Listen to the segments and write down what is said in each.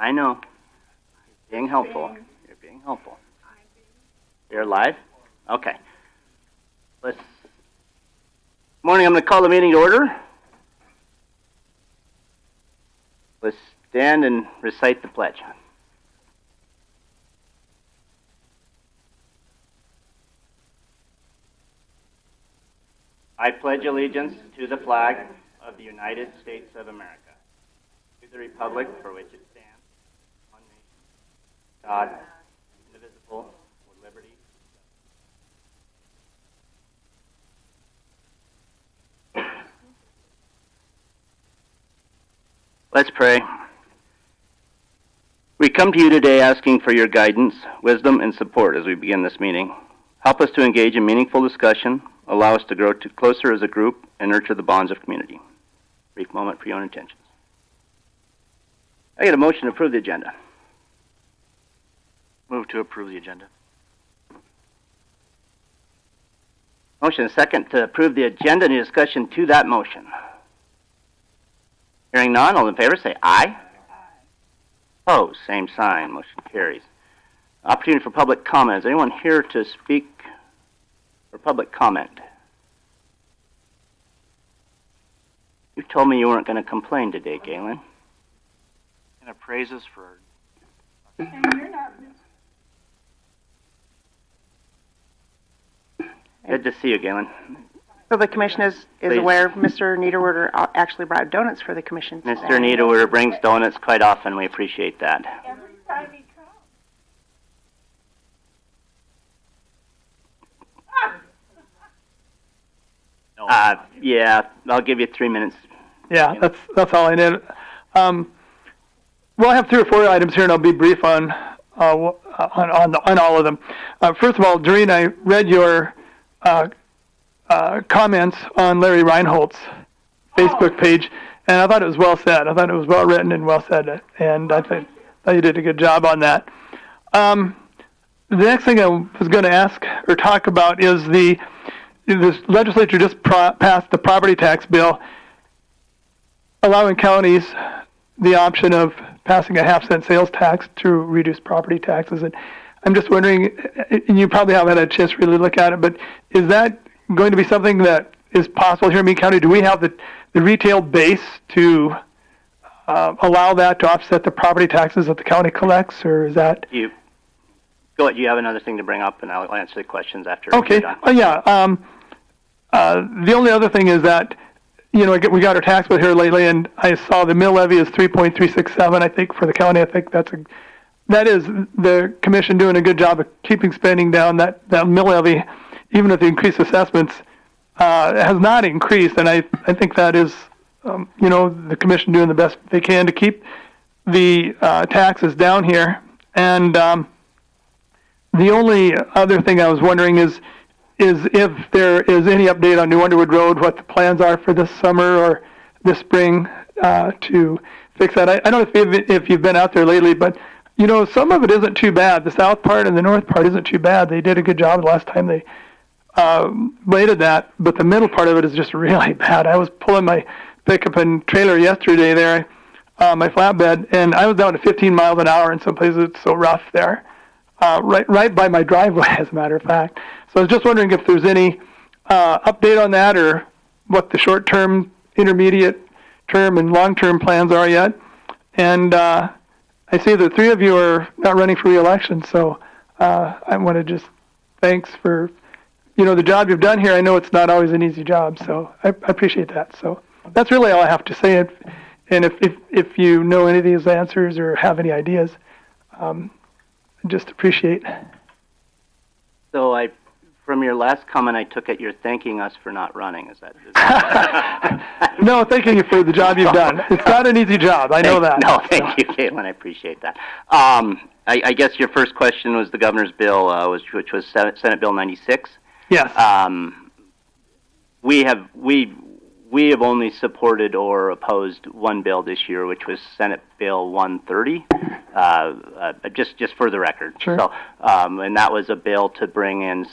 I know. You're being helpful. You're being helpful. You're live? Okay. Morning, I'm going to call the meeting to order. Let's stand and recite the pledge. I pledge allegiance to the flag of the United States of America, to the republic for which it stands, one nation, God, indivisible, with liberty. Let's pray. We come to you today asking for your guidance, wisdom, and support as we begin this meeting. Help us to engage in meaningful discussion, allow us to grow closer as a group, and nurture the bonds of community. Brief moment for your own intentions. I get a motion to approve the agenda. Move to approve the agenda. Motion and second to approve the agenda. Any discussion to that motion? Hearing none, all in favor say aye. Opposed, same sign. Motion carries. Opportunity for public comment. Is anyone here to speak for public comment? You told me you weren't going to complain today, Galen. And praise us for... Good to see you, Galen. So the commission is Please. aware Mr. Niederwerder actually brought donuts for the commission today. Mr. Niederwerder brings donuts quite often. We appreciate that. Every time he comes. Yeah, I'll give you 3 minutes. Yeah, that's all I need. We'll have 3 or 4 items here, and I'll be brief on all of them. First of all, Doreen, I read your comments on Larry Reinhold's Facebook page, and I thought it was well said. I thought it was well written and well said, and I thought you did a good job on that. The next thing I was going to ask or talk about is the legislature just passed the property tax bill, allowing counties the option of passing a half-cent sales tax to reduce property taxes. And I'm just wondering, and you probably haven't had a chance to really look at it, but is that going to be something that is possible here in Meade County? Do we have the retail base to allow that to offset the property taxes that the county collects, or is that... Go ahead. You have another thing to bring up, and I'll answer the questions after. Okay. You're done. The only other thing is that, we got our tax bill here lately, and I saw the mill levy is 3.367. I think for the county, I think that is the commission doing a good job of keeping spending down. That mill levy, even with the increased assessments, has not increased, and I think that is, the commission doing the best they can to keep the taxes down here. And the only other thing I was wondering is if there is any update on New Underwood Road, what the plans are for this summer or this spring to fix that. I don't know if you've been out there lately, but some of it isn't too bad. The south part and the north part isn't too bad. They did a good job the last time they bladed that, but the middle part of it is just really bad. I was pulling my pickup and trailer yesterday there, my flatbed, and I was down to 15 miles an hour in some places. It's so rough there. Right by my driveway, as a matter of fact. So I was just wondering if there's any update on that, or what the short-term, intermediate-term, and long-term plans are yet. And I see the 3 of you are not running for re-election, so I want to just thanks for the job you've done here. I know it's not always an easy job, so I appreciate that. So that's really all I have to say. And if you know any of these answers or have any ideas, just appreciate. So from your last comment, I took it you're thanking us for not running. Is that? No, thanking you for the job you've done. It's not an easy job. I know that. No, thank you, Caitlin. I appreciate that. I guess your first question was the governor's bill, which was Senate Bill 96. Yes. We have only supported or opposed one bill this year, which was Senate Bill 130. Just for the record. Sure. So, and that was a bill to bring in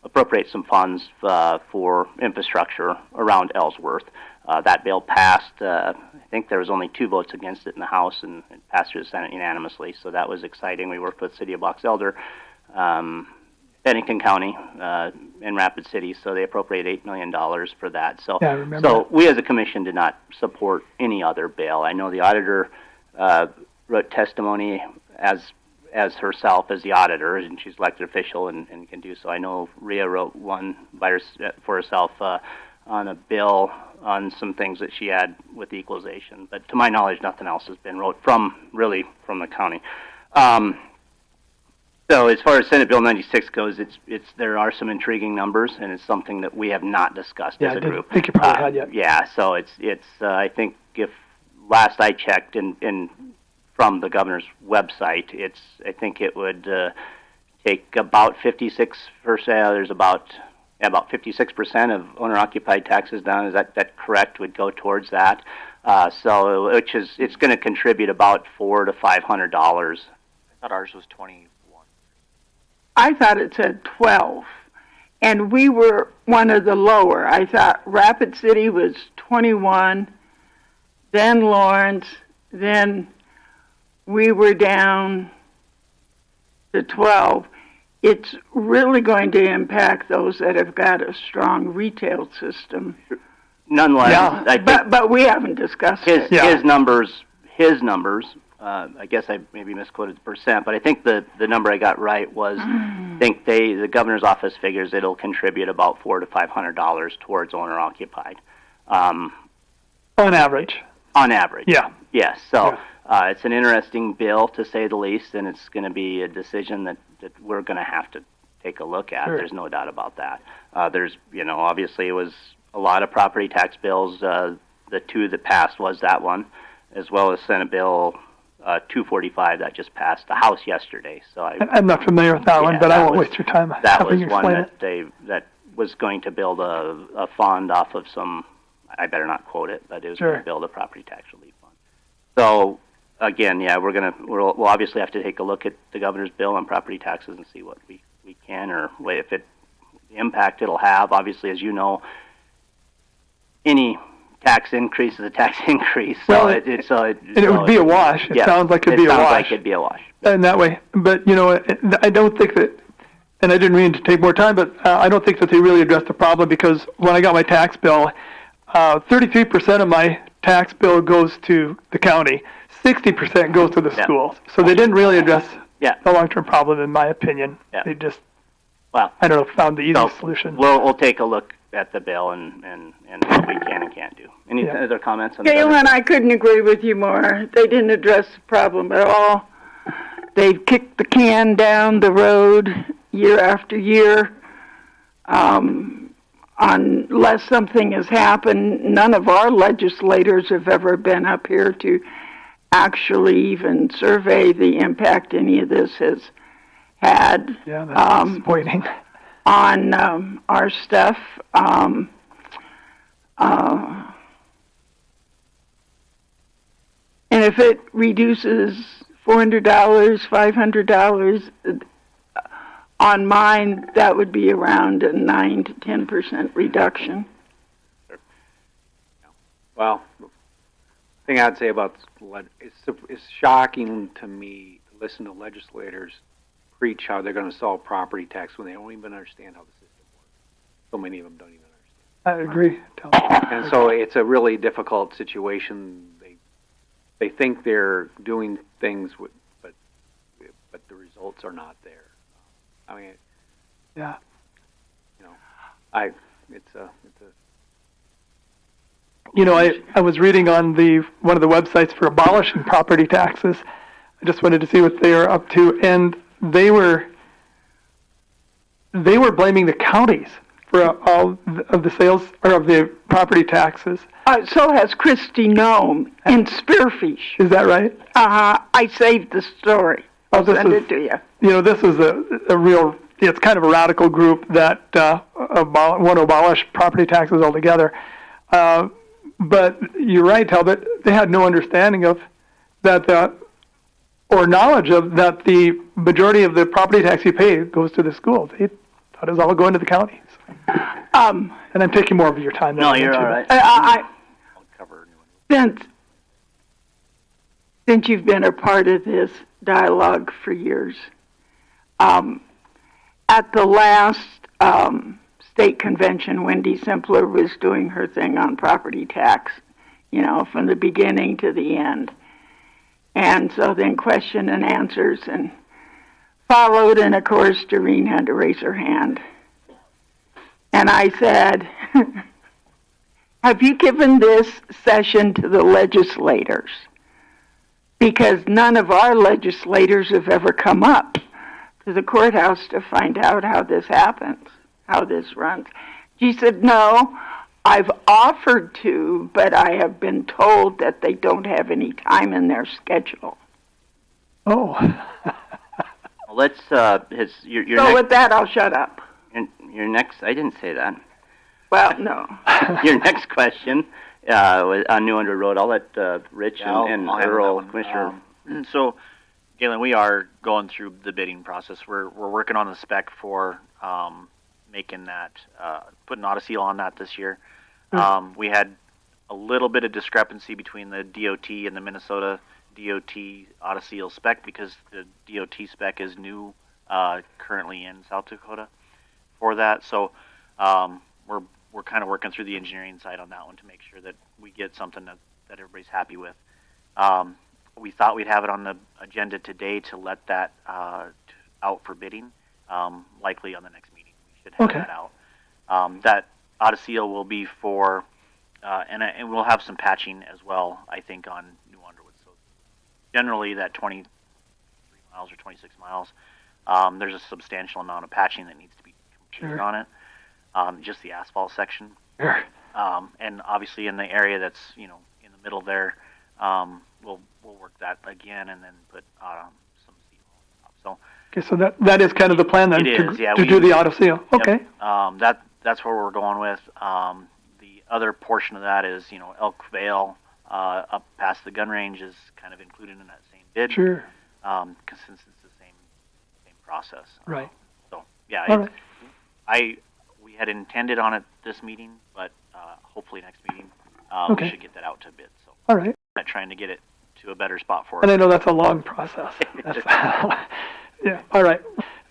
appropriate some funds for infrastructure around Ellsworth. That bill passed. I think there was only 2 votes against it in the House, and it passed through the Senate unanimously. So that was exciting. We worked with City of Box Elder, Bennington County, and Rapid City, so they appropriated $8 million for that. So, Yeah, I remember so that. we as a commission did not support any other bill. I know the auditor wrote testimony as herself as the auditor, and she's elected official and can do so. I know Rhea wrote one for herself on a bill on some things that she had with the equalization, but to my knowledge, nothing else has been wrote from the county. So as far as Senate Bill 96 goes, there are some intriguing numbers, and it's something that we have not discussed as a group. I think you probably had yet. Yeah, so it's I think if last I checked in from the governor's website, I think it would take about 56%. There's about 56% of owner-occupied taxes down. Is that correct? Would go towards that. So it's going to contribute about $400 to $500. I thought ours was 21. I thought it said 12, and we were one of the lower. I thought Rapid City was 21, then Lawrence, then we were down to 12. It's really going to impact those that have got a strong retail system. Nonetheless, Yeah. I think But we haven't discussed it. his numbers. I guess I maybe misquoted the percent, but I think the number I got right was, I think the governor's office figures it'll contribute about $400 to $500 towards owner occupied, On average. on average. Yeah. Yes. So it's an interesting bill to say the least, and it's going to be a decision that we're going to have to take a look at. Sure. There's no doubt about that. There's obviously it was a lot of property tax bills. The 2 that passed was that one, as well as Senate Bill 245 that just passed the House yesterday. So I'm not familiar with that one, Yeah, but I that won't was- waste your time that having was you one explain it. that was going to build a fund off of some. I better not quote it, but it was going Sure. to build a property tax relief fund. So again, yeah, we'll obviously have to take a look at the governor's bill on property taxes and see what we can, or if the impact it'll have. Obviously, as you know, any tax increase is a tax increase. So Well, it would be a wash. It sounds like it'd be a sounds wash. like it'd be a wash. In that way. But, I don't think that, and I didn't mean to take more time, but I don't think that they really addressed the problem, because when I got my tax bill, 33% of my tax bill goes to the county, 60% goes to the Yeah. schools. So they didn't really address Yeah. the long-term problem, in my opinion. Yeah. They just, Well, I don't know, found the so easiest solution. we'll take a look at the bill and what we can and can't do. Any Yeah. other comments on the Galen, governor's I couldn't agree with you more. They didn't address the problem at all. They've kicked the can down the road year after year. Unless something has happened, none of our legislators have ever been up here to actually even survey the impact any of this has had Yeah, that's disappointing. on our stuff. And if it reduces $400, $500 on mine, that would be around a 9 to 10% reduction. Well, the thing I'd say about it's shocking to me to listen to legislators preach how they're going to solve property tax when they don't even understand how the system works. So many of them don't even understand. I agree. And so it's a really difficult situation. They think they're doing things, but the results are not there. I mean, Yeah. it's a I was reading on one of the websites for abolishing property taxes. I just wanted to see what they are up to, and they were blaming the counties for all of the sales or of the property taxes. So has Christy Nome in Spearfish. Is that right? I saved the story. I'll send it to you. This is a real. It's kind of a radical group that want to abolish property taxes altogether. But you're right, Talbot. They had no understanding of that, or knowledge of that. The majority of the property tax you pay goes to the schools. They thought it was all going to the counties. And I'm taking more of your time. No, you're all right. since you've been a part of this dialogue for years, at the last state convention, Wendy Simpler was doing her thing on property tax, from the beginning to the end. And so then question and answers and followed, and of course Doreen had to raise her hand. And I said, have you given this session to the legislators? Because none of our legislators have ever come up to the courthouse to find out how this happens, how this runs. She said, no, I've offered to, but I have been told that they don't have any time in their schedule. Oh. Well, let's, your So next, with that, I'll shut up. your next, I didn't say that. Well, no. Your next question was on New Underwood Road. I'll let Rich Yeah, and I'll handle that Earl, one. Commissioner. So, Galen, we are going through the bidding process. We're working on the spec for making that, putting autoseal on that this year. We had a little bit of discrepancy between the DOT and the Minnesota DOT autoseal spec because the DOT spec is new currently in South Dakota for that. So we're kind of working through the engineering side on that one to make sure that we get something that everybody's happy with. We thought we'd have it on the agenda today to let that out for bidding, likely on the next meeting. We should have that out. That autoseal will be for, and we'll have some patching as well, I think, on New Underwood. So generally that 23 miles or 26 miles, there's a substantial amount of patching that needs to be completed on it, just the asphalt section. Sure. And obviously in the area that's, in the middle there, we'll work that again and then put some seal on top. So Okay, so that is kind of the plan then, it is, yeah, to do the auto seal. Okay. Yep. That's where we're going with. The other portion of that is, Elk Vale up past the gun range is kind of included in that same bid. Sure. Because since it's the same process. Right. So yeah, All right. we had intended on it this meeting, but hopefully next meeting we should get that out to bid. So All right. we're trying to get it to a better spot for And us. I know that's a long process. Yeah. All right.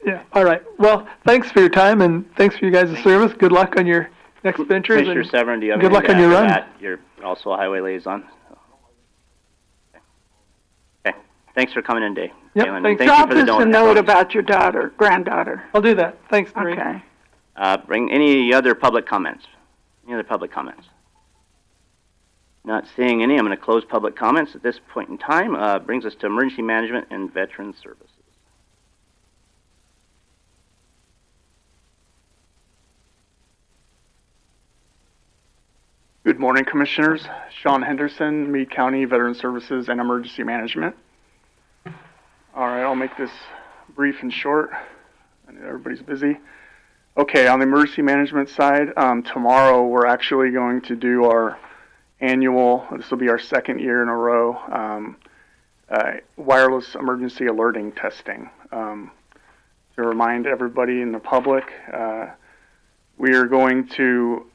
Yeah. All right. Well, thanks for your time and thanks for you guys' service. Good luck on your next ventures. Commissioner And Severin, do you have good luck anything on to your add to run. that? You're also a highway liaison. Okay. Thanks for coming in, Dave. Yep, Galen, thanks. and thank you Drop for the us a donut. note about your granddaughter. I'll do that. Thanks, Marie. Okay. Bring any other public comments? Any other public comments? Not seeing any. I'm going to close public comments at this point in time. Brings us to emergency management and veteran services. Good morning, Commissioners. Sean Henderson, Meade County Veteran Services and Emergency Management. All right, I'll make this brief and short. I know everybody's busy. Okay, on the emergency management side, tomorrow we're actually going to do our annual, this will be our second year in a row, wireless emergency alerting testing. To remind everybody in the public, we are going to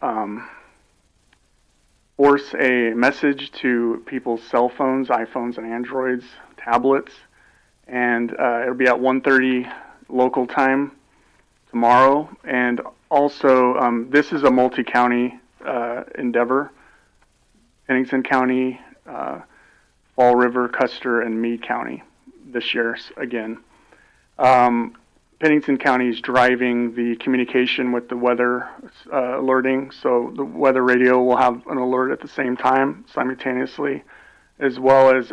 force a message to people's cell phones, iPhones and Androids, tablets, and it'll be at 1:30 local time tomorrow. And also, this is a multi-county endeavor. Pennington County, Fall River, Custer, and Meade County this year again. Pennington County is driving the communication with the weather alerting, so the weather radio will have an alert at the same time, simultaneously, as well as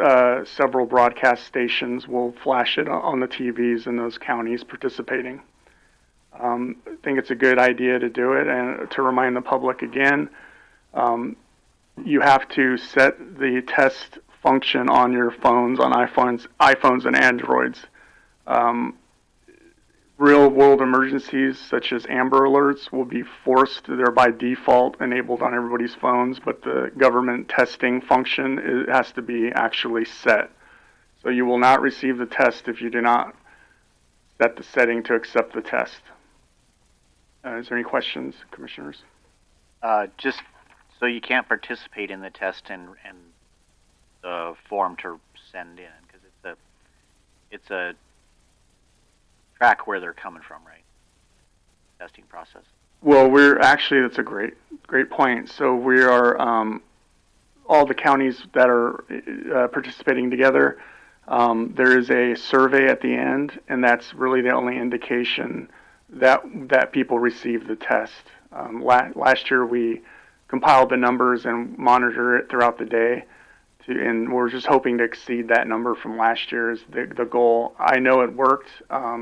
several broadcast stations will flash it on the TVs in those counties participating. I think it's a good idea to do it, and to remind the public again, you have to set the test function on your phones, on iPhones and Androids. Real-world emergencies, such as Amber Alerts, will be forced. They're by default enabled on everybody's phones, but the government testing function has to be actually set. So you will not receive the test if you do not set the setting to accept the test. Is there any questions, Commissioners? Just so you can't participate in the test and form to send in because it's a track where they're coming from, right? Testing process. Well, that's a great point. So we are, all the counties that are participating together, there is a survey at the end, and that's really the only indication that people receive the test. Last year we compiled the numbers and monitor it throughout the day, and we're just hoping to exceed that number from last year is the goal. I know it worked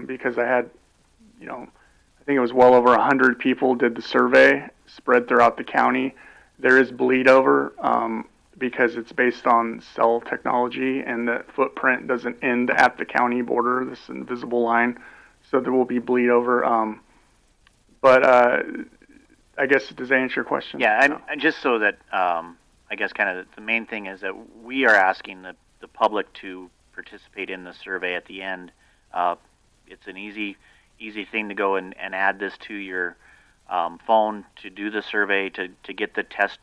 because I had, I think it was well over 100 people did the survey spread throughout the county. There is bleed over because it's based on cell technology, and the footprint doesn't end at the county border, this invisible line, so there will be bleed over. But I guess, does that answer your question? Yeah, and just so that I guess kind of the main thing is that we are asking the public to participate in the survey at the end. It's an easy thing to go and add this to your phone to do the survey to get the test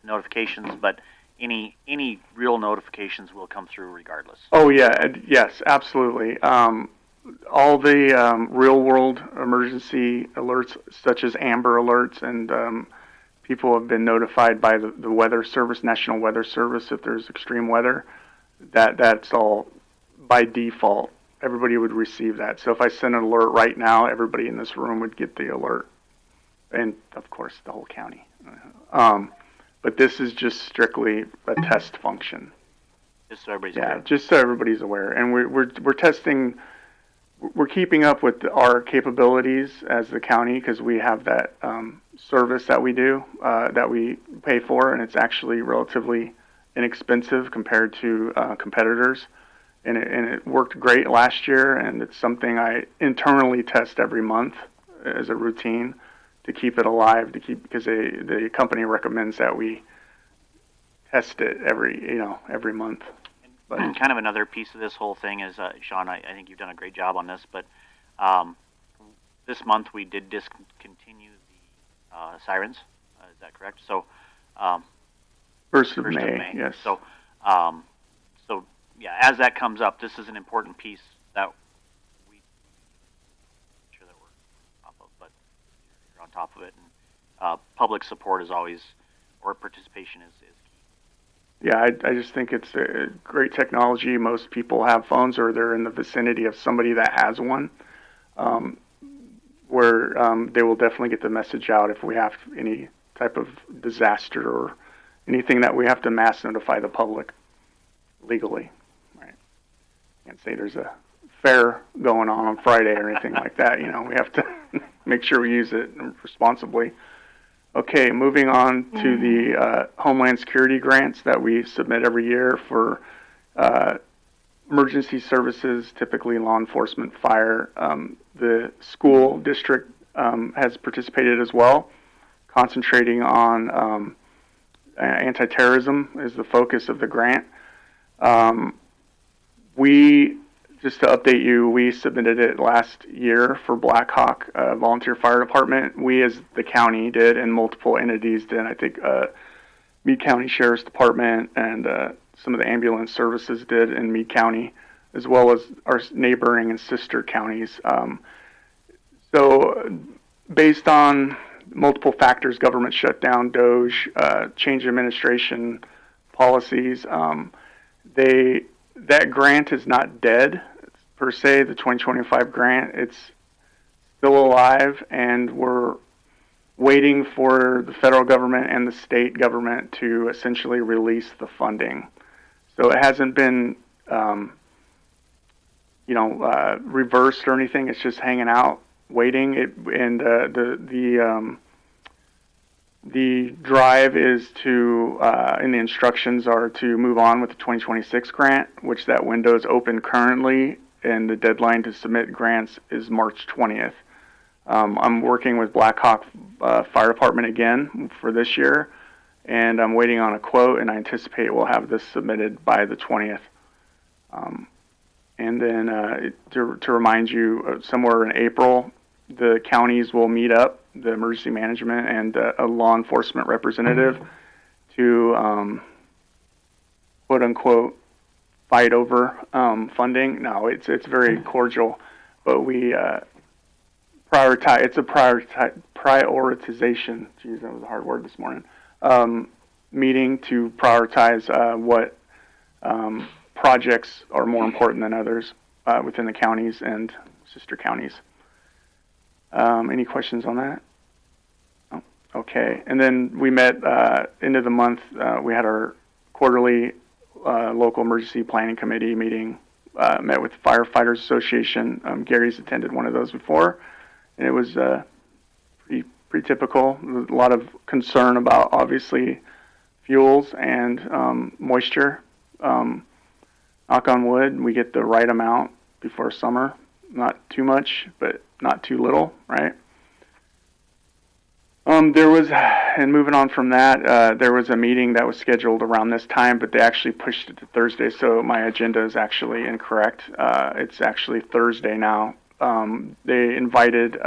notifications, but any real notifications will come through regardless. Oh yeah, yes, absolutely. All the real world emergency alerts, such as Amber alerts, and people have been notified by the Weather Service, National Weather Service, if there's extreme weather. That's all by default. Everybody would receive that. So if I send an alert right now, everybody in this room would get the alert, and of course the whole county. But this is just strictly a test function. Just so everybody's aware. Just so everybody's aware, and we're testing. We're keeping up with our capabilities as the county because we have that service that we do that we pay for, and it's actually relatively inexpensive compared to competitors. And it worked great last year, and it's something I internally test every month as a routine to keep it alive, because the company recommends that we test it every month. But kind of another piece of this whole thing is, Sean, I think you've done a great job on this, but this month we did discontinue the sirens. Is that correct? So, 1st of May, yes. So, yeah, as that comes up, this is an important piece that we make sure that we're on top of, but you're on top of it, and public support is always, or participation is key. Yeah, I just think it's a great technology. Most people have phones, or they're in the vicinity of somebody that has one, where they will definitely get the message out if we have any type of disaster or anything that we have to mass notify the public legally. Right? Can't say there's a fair going on Friday or anything like that. We have to make sure we use it responsibly. Okay, moving on to the Homeland Security grants that we submit every year for emergency services, typically law enforcement, fire. The school district has participated as well, concentrating on anti-terrorism is the focus of the grant. Just to update you, we submitted it last year for Black Hawk Volunteer Fire Department. We, as the county, did, and multiple entities did. I think Meade County Sheriff's Department and some of the ambulance services did in Meade County, as well as our neighboring and sister counties. So based on multiple factors, government shutdown, DOJ, change of administration policies, that grant is not dead per se, the 2025 grant. It's still alive, and we're waiting for the federal government and the state government to essentially release the funding. So it hasn't been, reversed or anything. It's just hanging out, waiting. The drive is to, and the instructions are to move on with the 2026 grant, which that window is open currently, and the deadline to submit grants is March 20th. I'm working with Black Hawk Fire Department again for this year, and I'm waiting on a quote, and I anticipate we'll have this submitted by the 20th. And then to remind you, somewhere in April, the counties will meet up, the emergency management and a law enforcement representative, to quote unquote fight over funding. No, it's very cordial, but we prioritize. It's a prioritization. Geez, that was a hard word this morning. Meeting to prioritize what projects are more important than others within the counties and sister counties. Any questions on that? Oh, okay. And then we met end of the month. We had our quarterly local emergency planning committee meeting. Met with the Firefighters Association. Gary's attended one of those before, and it was pretty typical. A lot of concern about obviously fuels and moisture. Knock on wood, we get the right amount before summer. Not too much, but not too little, right? There was, and moving on from that, there was a meeting that was scheduled around this time, but they actually pushed it to Thursday, so my agenda is actually incorrect. It's actually Thursday now. They invited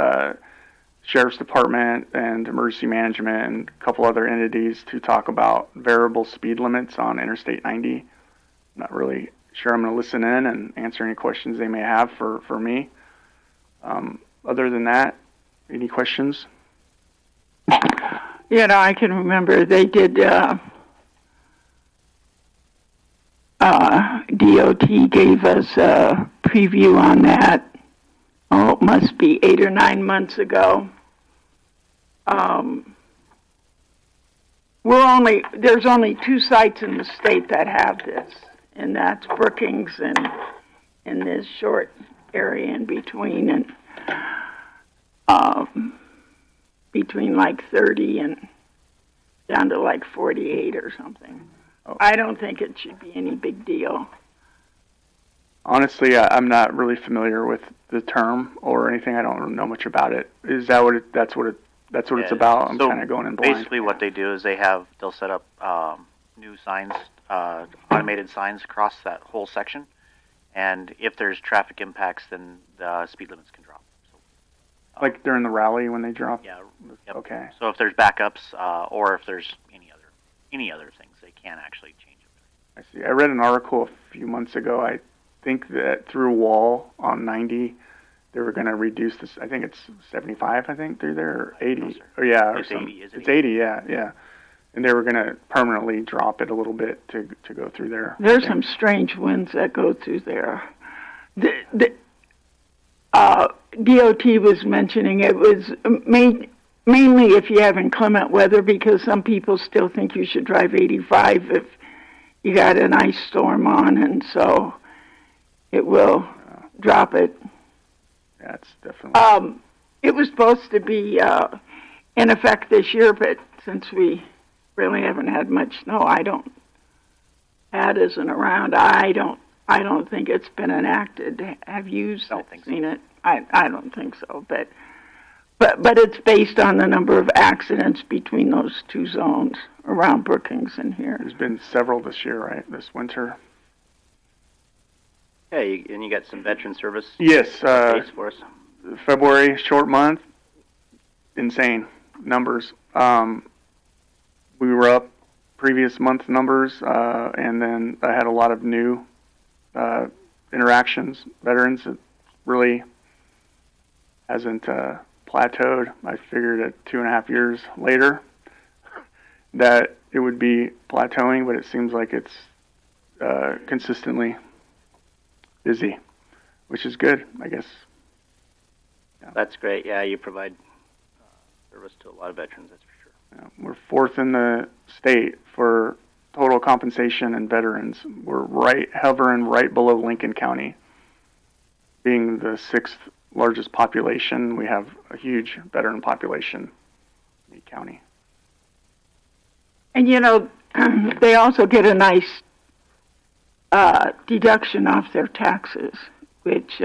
Sheriff's Department and Emergency Management and a couple other entities to talk about variable speed limits on Interstate 90. I'm not really sure. I'm going to listen in and answer any questions they may have for me. Other than that, any questions? You know, I can remember they did DOT gave us a preview on that. Oh, it must be 8 or 9 months ago. There's only 2 sites in the state that have this, and that's Brookings and in this short area in between, and between like 30 and down to like 48 or something. Oh. I don't think it should be any big deal. Honestly, I'm not really familiar with the term or anything. I don't know much about it. Is that what that's what it's about? I'm so kind of going in blind. Basically, what they do is they'll set up new signs, automated signs across that whole section, and if there's traffic impacts, then the speed limits can drop. So, like during the rally when they drop? Yeah. Yep. Okay. So if there's backups or if there's any other things, they can actually change it. I see. I read an article a few months ago. I think that through Wall on 90, they were going to reduce this. I think it's 75. I think through there, or 80. No, Oh yeah, or it's 80. Is it it's 80. Yeah. And they were going to permanently drop it a little bit to go through there. There's some strange winds that go through there. DOT was mentioning it was mainly if you have inclement weather, because some people still think you should drive 85 if you got an ice storm on, and so it will drop it. Yeah, it's definitely. It was supposed to be in effect this year, but since we really haven't had much snow, Pat isn't around. I don't think it's been enacted. Have you seen it? I don't think so, but it's based on the number of accidents between those 2 zones around Brookings and here. There's been several this year, right? This winter. Okay, and you got some veteran service Yes. updates for us. February, short month. Insane numbers. We were up previous month numbers, and then I had a lot of new interactions. Veterans, it really hasn't plateaued. I figured at 2.5 years later that it would be plateauing, but it seems like it's consistently busy, which is good, I guess. Yeah. That's great. Yeah, you provide service to a lot of veterans, that's for sure. Yeah, we're 4th in the state for total compensation and veterans. We're hovering right below Lincoln County. Being the 6th largest population, we have a huge veteran population in Meade County. And they also get a nice deduction off their taxes, which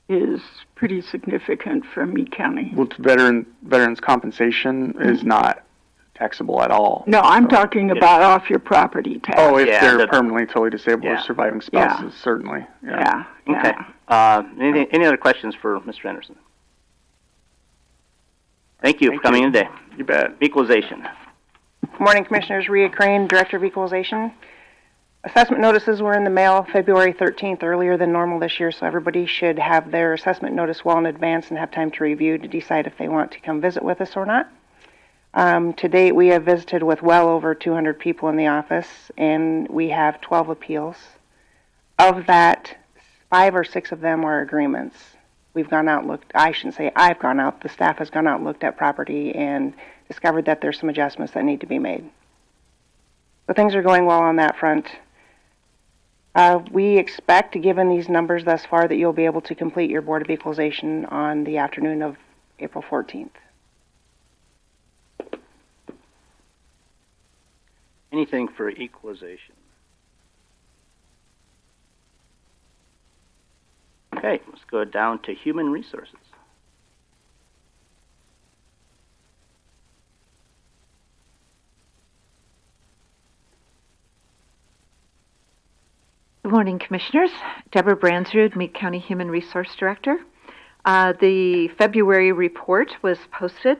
is pretty significant for Meade County. Well, veterans compensation is not taxable at all. No, I'm talking about off your property tax. Oh, if they're permanently totally disabled or surviving spouses, Yeah. certainly. Yeah. Okay. Any other questions for Mr. Anderson? Thank you for coming in today. You bet. Equalization. Good morning, Commissioners. Rhea Crane, Director of Equalization. Assessment notices were in the mail February 13th, earlier than normal this year, so everybody should have their assessment notice well in advance and have time to review to decide if they want to come visit with us or not. To date, we have visited with well over 200 people in the office, and we have 12 appeals. Of that, 5 or 6 of them are agreements. We've gone out and looked, I shouldn't say I've gone out, the staff has gone out and looked at property and discovered that there's some adjustments that need to be made. So things are going well on that front. We expect, given these numbers thus far, that you'll be able to complete your Board of Equalization on the afternoon of April 14th. Anything for equalization? Okay, let's go down to human resources. Good morning, Commissioners. Deborah Bransrud, Meade County Human Resource Director. The February report was posted.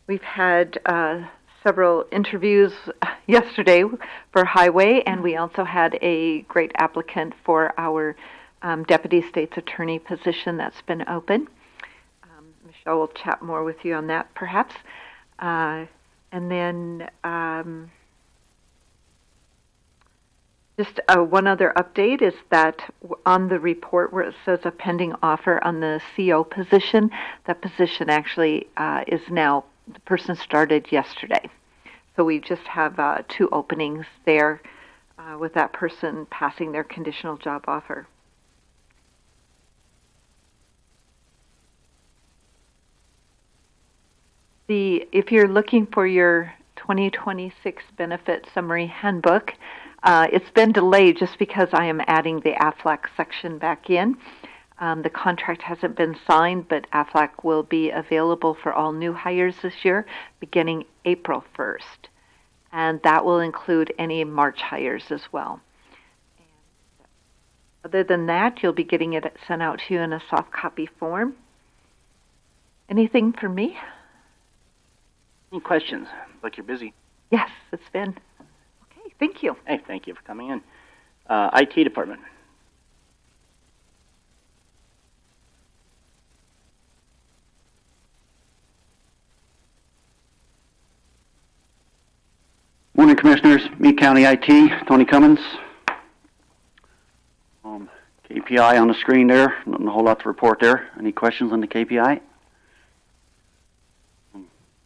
We've had several interviews yesterday for Highway, and we also had a great applicant for our Deputy State's Attorney position that's been open. Michelle will chat more with you on that, perhaps. And then just one other update is that on the report where it says a pending offer on the CO position, that position actually is now, the person started yesterday. So we just have 2 openings there with that person passing their conditional job offer. If you're looking for your 2026 benefit summary handbook, it's been delayed just because I am adding the AFLAC section back in. The contract hasn't been signed, but AFLAC will be available for all new hires this year, beginning April 1st. And that will include any March hires as well. Other than that, you'll be getting it sent out to you in a soft copy form. Anything for me? Any questions? Like you're busy. Yes, it's been. Okay, thank you. Hey, thank you for coming in. IT department. Morning, Commissioners. Meade County IT, Tony Cummins. KPI on the screen there. Nothing a whole lot to report there. Any questions on the KPI?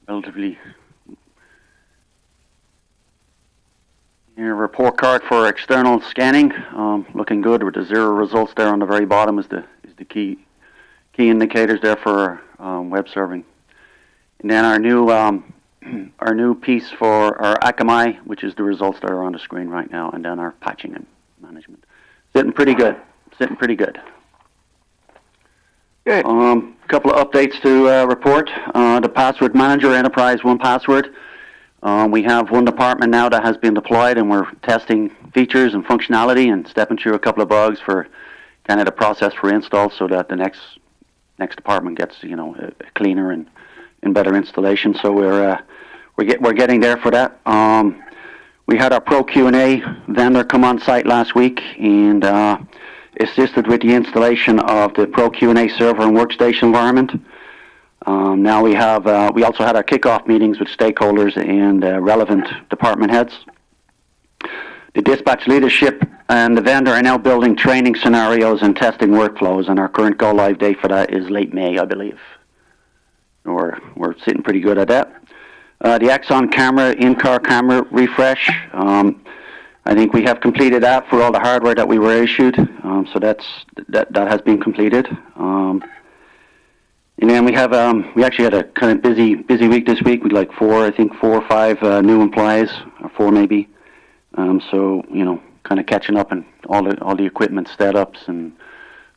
Relatively. Your report card for external scanning, looking good with the 0 results there on the very bottom is the key indicators there for web serving. And then our new piece for our Akamai, which is the results that are on the screen right now, and then our patching and management. Sitting pretty good. Good. Couple of updates to report. The password manager, Enterprise 1Password. We have one department now that has been deployed, and we're testing features and functionality and stepping through a couple of bugs for kind of the process for install, so that the next department gets a cleaner and better installation. So we're getting there for that. We had our Pro Q&A vendor come on site last week and assisted with the installation of the Pro Q&A server and workstation environment. Now we also had our kickoff meetings with stakeholders and relevant department heads. The dispatch leadership and the vendor are now building training scenarios and testing workflows, and our current go-live date for that is late May, I believe. We're sitting pretty good at that. The Exxon camera, in-car camera refresh. I think we have completed that for all the hardware that we were issued. So that has been completed. And then we actually had a kind of busy week this week with like 4 or 5 new employees, or 4 maybe. So kind of catching up on all the equipment setups and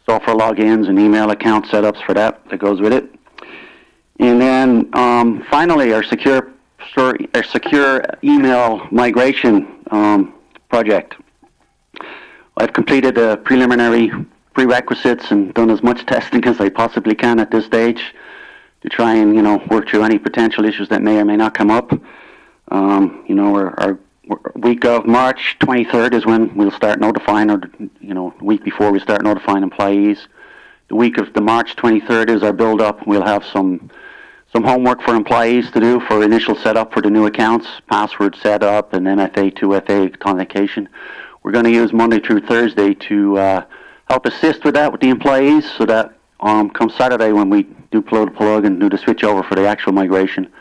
software logins and email account setups for that goes with it. And then finally, our secure email migration project. I've completed the preliminary prerequisites and done as much testing as I possibly can at this stage to try and work through any potential issues that may or may not come up. We're week of March 23rd is when we'll start notifying, or the week before we start notifying employees. The week of the March 23rd is our build-up. We'll have some homework for employees to do for initial setup for the new accounts, password setup, and MFA, 2FA authentication. We're going to use Monday through Thursday to help assist with that with the employees, so that come Saturday when we do pull the plug and do the switch over for the actual migration,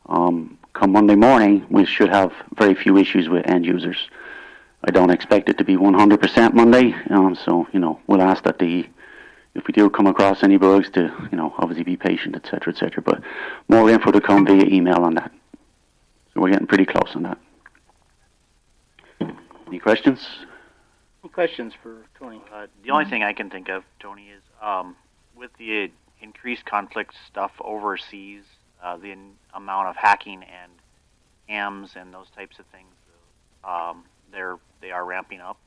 come Monday morning, we should have very few issues with end users. I don't expect it to be 100% Monday, so we'll ask that if we do come across any bugs to obviously be patient, etc., etc. But more info to come via email on that. So we're getting pretty close on that. Any questions? Any questions for Tony? The only thing I can think of, Tony, is with the increased conflict stuff overseas, the amount of hacking and scams and those types of things, they are ramping up.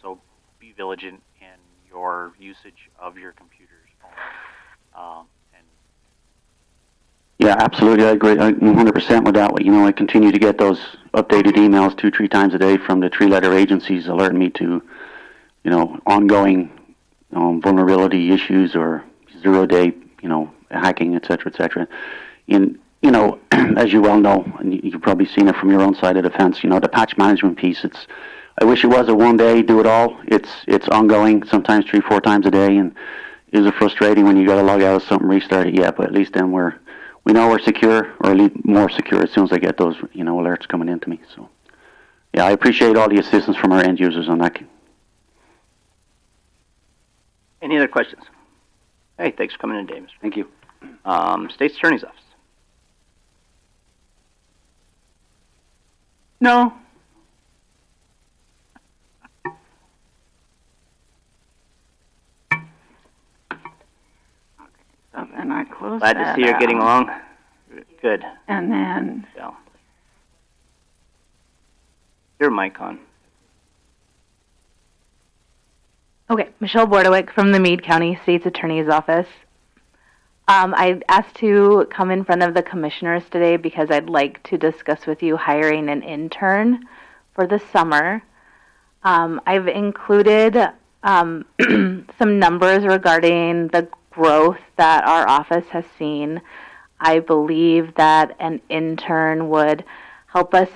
So be vigilant in your usage of your computers. Yeah, absolutely. I agree 100% with that. I continue to get those updated emails 2-3 times a day from the three-letter agencies alerting me to, ongoing vulnerability issues or zero-day, hacking, etc., etc. As you well know, and you've probably seen it from your own side of the fence, the patch management piece, I wish it was a one day, do it all. It's ongoing, sometimes 3-4 times a day, and is it frustrating when you got to log out of something, restart it? Yeah, but at least then we know we're secure, or at least more secure as soon as I get those, alerts coming into me. So, yeah, I appreciate all the assistance from our end users on that. Any other questions? Hey, thanks for coming in today, Mr. Thank you. State's Attorney's Office. No. So then I close Glad to see you're getting along. Good. And then... So. Your mic on. Okay, Michelle Bordewick from the Meade County State's Attorney's Office. I asked to come in front of the commissioners today because I'd like to discuss with you hiring an intern for the summer. I've included some numbers regarding the growth that our office has seen. I believe that an intern would help us,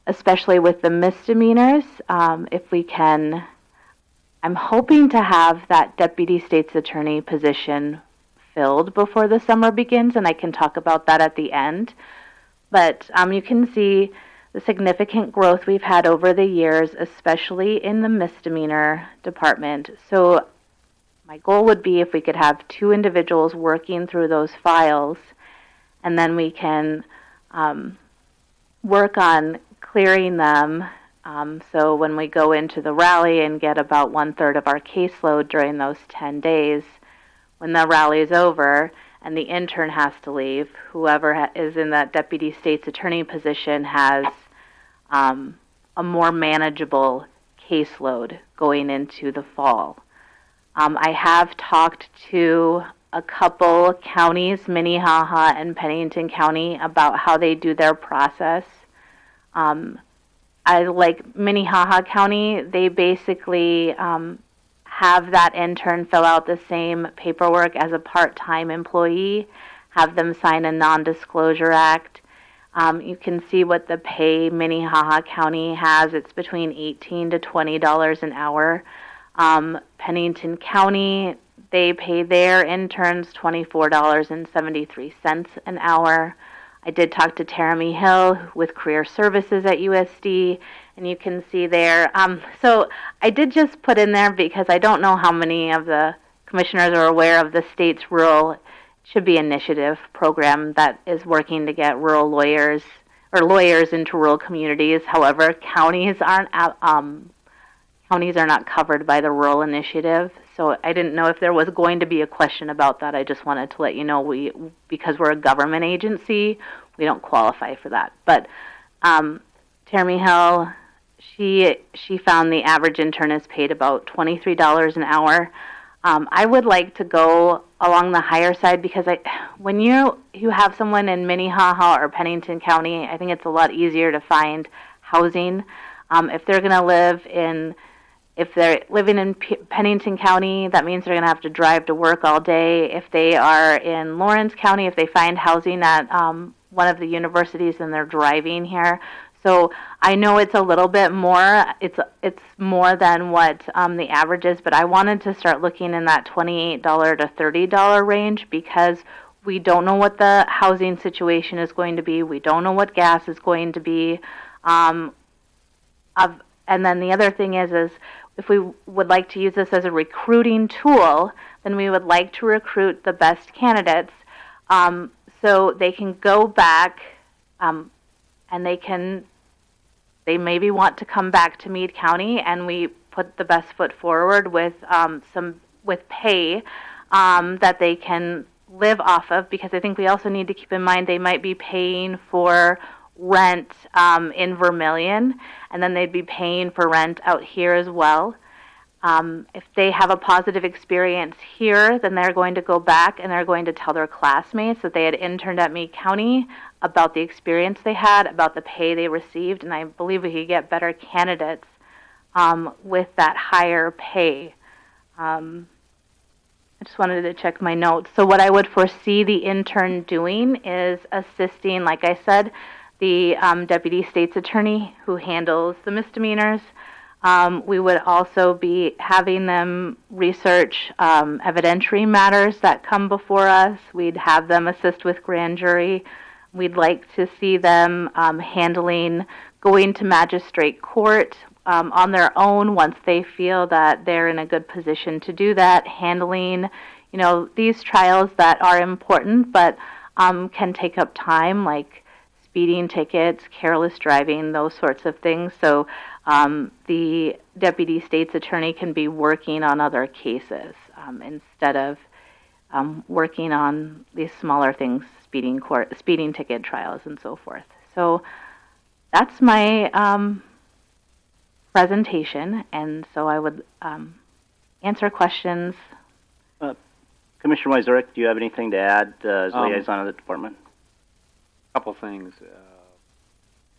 especially with the misdemeanors, if we can. I'm hoping to have that Deputy State's Attorney position filled before the summer begins, and I can talk about that at the end. But you can see the significant growth we've had over the years, especially in the misdemeanor department. So my goal would be if we could have 2 individuals working through those files, and then we can work on clearing them. So when we go into the rally and get about 1/3 of our caseload during those 10 days, when the rally is over and the intern has to leave, whoever is in that Deputy State's Attorney position has a more manageable caseload going into the fall. I have talked to a couple counties, Minnehaha and Pennington County, about how they do their process. I like Minnehaha County. They basically have that intern fill out the same paperwork as a part-time employee, have them sign a non-disclosure act. You can see what the pay Minnehaha County has. It's between $18 to $20 an hour. Pennington County, they pay their interns $24.73 an hour. I did talk to Teramy Hill with Career Services at USD, and you can see there. So I did just put in there because I don't know how many of the commissioners are aware of the state's rural should be initiative program that is working to get rural lawyers or lawyers into rural communities. However, counties are not covered by the rural initiative. So I didn't know if there was going to be a question about that. I just wanted to let you know because we're a government agency, we don't qualify for that. But Teramy Hill, she found the average intern is paid about $23 an hour. I would like to go along the higher side, because when you have someone in Minnehaha or Pennington County, I think it's a lot easier to find housing. If they're living in Pennington County, that means they're going to have to drive to work all day. If they are in Lawrence County, if they find housing at one of the universities, then they're driving here. So I know it's a little bit more. It's more than what the average is, but I wanted to start looking in that $28 to $30 range, because we don't know what the housing situation is going to be. We don't know what gas is going to be. And then the other thing is if we would like to use this as a recruiting tool, then we would like to recruit the best candidates, so they can go back and they maybe want to come back to Meade County, and we put the best foot forward with pay that they can live off of, because I think we also need to keep in mind they might be paying for rent in Vermilion, and then they'd be paying for rent out here as well. If they have a positive experience here, then they're going to go back and they're going to tell their classmates that they had interned at Meade County about the experience they had, about the pay they received, and I believe we could get better candidates with that higher pay. I just wanted to check my notes. So what I would foresee the intern doing is assisting, like I said, the deputy state's attorney who handles the misdemeanors. We would also be having them research evidentiary matters that come before us. We'd have them assist with grand jury. We'd like to see them going to magistrate court on their own once they feel that they're in a good position to do that, handling, these trials that are important but can take up time, like speeding tickets, careless driving, those sorts of things. So the deputy state's attorney can be working on other cases instead of working on these smaller things, speeding ticket trials, and so forth. So that's my presentation, and so I would answer questions. Commissioner Wyzorek, do you have anything to add as liaison of the department? A couple things.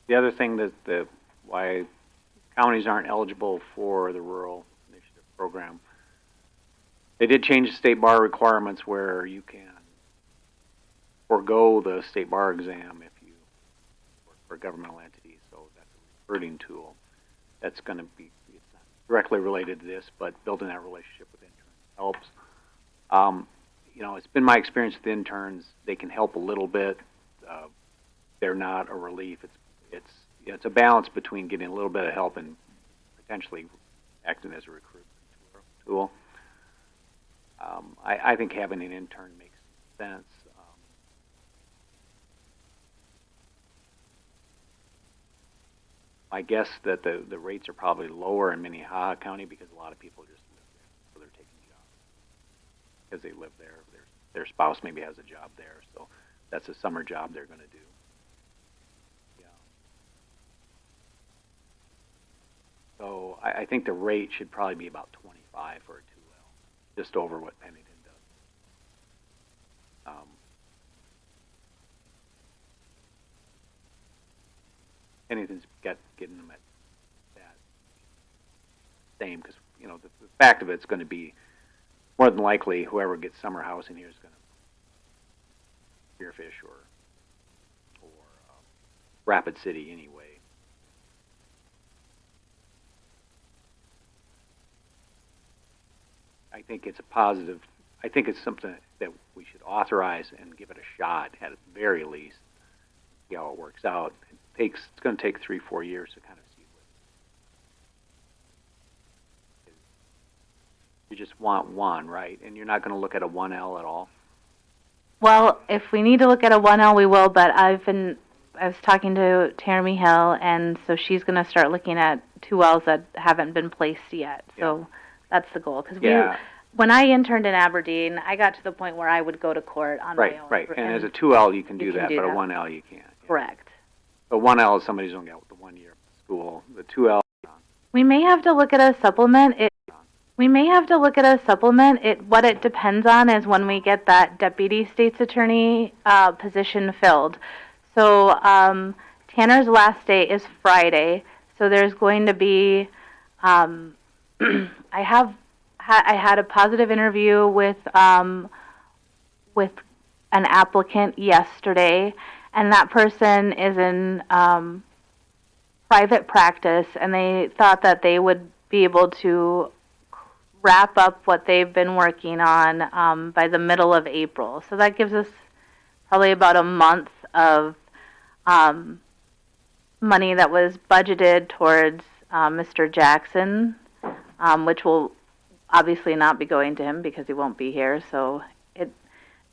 The other thing that why counties aren't eligible for the Rural Initiative Program, they did change the state bar requirements where you can forego the state bar exam if you work for a governmental entity. So that's a recruiting tool. That's going to be, it's not directly related to this, but building that relationship with interns helps. It's been my experience with interns; they can help a little bit. They're not a relief. It's a balance between getting a little bit of help and potentially acting as a recruitment tool. I think having an intern makes sense. I guess that the rates are probably lower in Minnehaha County because a lot of people just live there, so they're taking jobs because they live there. Their spouse maybe has a job there, so that's a summer job they're going to do. So I think the rate should probably be about 25 for a 2L, just over what Pennington does. Pennington's getting them at that same, because the fact of it's going to be more than likely whoever gets summer housing here is going to Spearfish or Rapid City anyway. I think it's a positive. I think it's something that we should authorize and give it a shot at the very least. See how it works out. It's going to take 3-4 years to kind of see what. You just want one, right? And you're not going to look at a 1L at all. Well, if we need to look at a 1L, we will. But I was talking to Tammy Hill, and so she's going to start looking at 2Ls that haven't been placed yet. So. That's the goal. Because when I interned in Aberdeen, I got to the point where I would go to court on my own. Right. And as a 2L, you can do that, but a 1L, you can't. Yeah. Correct. The 1L is somebody's going to get the 1 year of school. The 2L. We may have to look at a supplement. We may have to look at a supplement. What it depends on is when we get that deputy state's attorney position filled. So Tanner's last day is Friday. So there's going to be. I had a positive interview with an applicant yesterday, and that person is in private practice, and they thought that they would be able to wrap up what they've been working on by the middle of April. So that gives us probably about a month of money that was budgeted towards Mr. Jackson, which will obviously not be going to him because he won't be here. So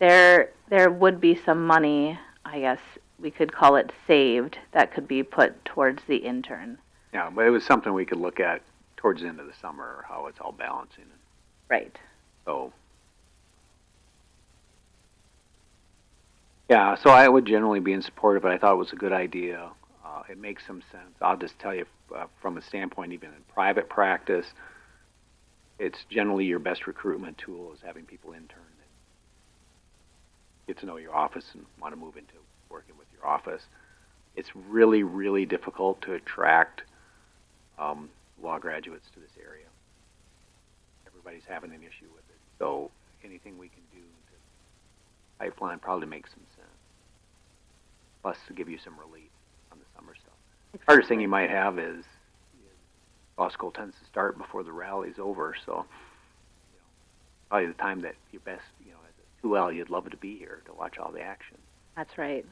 there would be some money, I guess we could call it saved, that could be put towards the intern. Yeah, but it was something we could look at towards the end of the summer, how it's all balancing. Right. So, yeah, so I would generally be in support of it. I thought it was a good idea. It makes some sense. I'll just tell you from a standpoint, even in private practice, it's generally your best recruitment tool is having people intern that get to know your office and want to move into working with your office. It's really, really difficult to attract law graduates to this area. Everybody's having an issue with it. So anything we can do to pipeline probably makes some sense. Plus to give you some relief on the summer stuff. The hardest thing you might have is law school tends to start before the rally's over, so probably the time that you're best, as a 2L, you'd love to be here to watch all the action. That's right.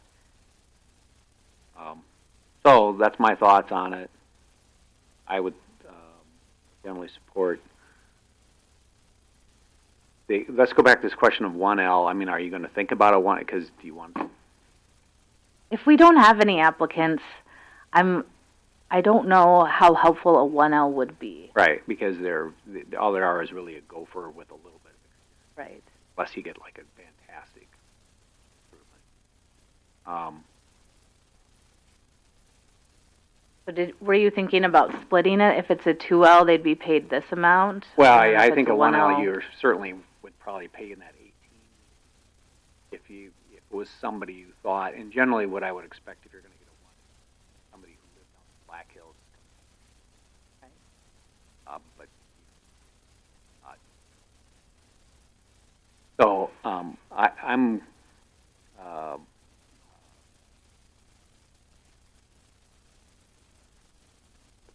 So that's my thoughts on it. I would generally support. Let's go back to this question of 1L. I mean, are you going to think about a 1? Because do you want? If we don't have any applicants, I don't know how helpful a 1L would be. Right, because all there are is really a gopher with a little bit of experience. Right. Unless you get like a fantastic improvement. So were you thinking about splitting it? If it's a 2L, they'd be paid this amount? Well, I think a 1L, you certainly would probably pay in that 18 if it was somebody you thought, and generally what I would expect if you're going to get a 1, somebody who lives on Black Hills. Right. So I'm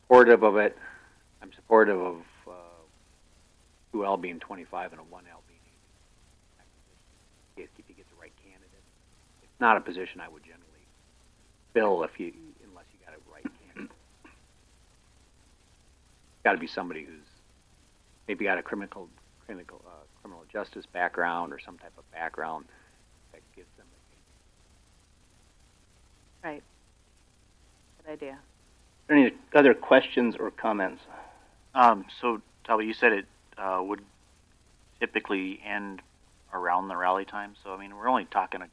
supportive of it. I'm supportive of 2L being 25 and a 1L being 18. If you get the right candidate, it's not a position I would generally fill unless you got a right candidate. It's got to be somebody who's maybe got a criminal justice background or some type of background that gives them a Right. Good idea. Are there any other questions or comments? So, Talbot, you said it would typically end around the rally time. So, I mean, we're only talking a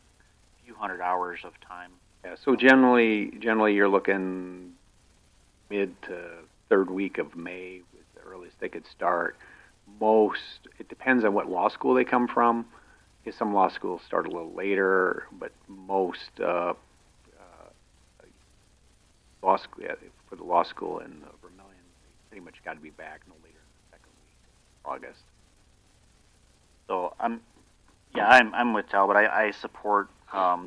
few hundred hours of time. Yeah. So generally you're looking mid to third week of May was the earliest they could start. It depends on what law school they come from. Because some law schools start a little later, but most law school, for the law school in Vermillion, they pretty much got to be back no later than the second week of August. So I'm with Talbot. I support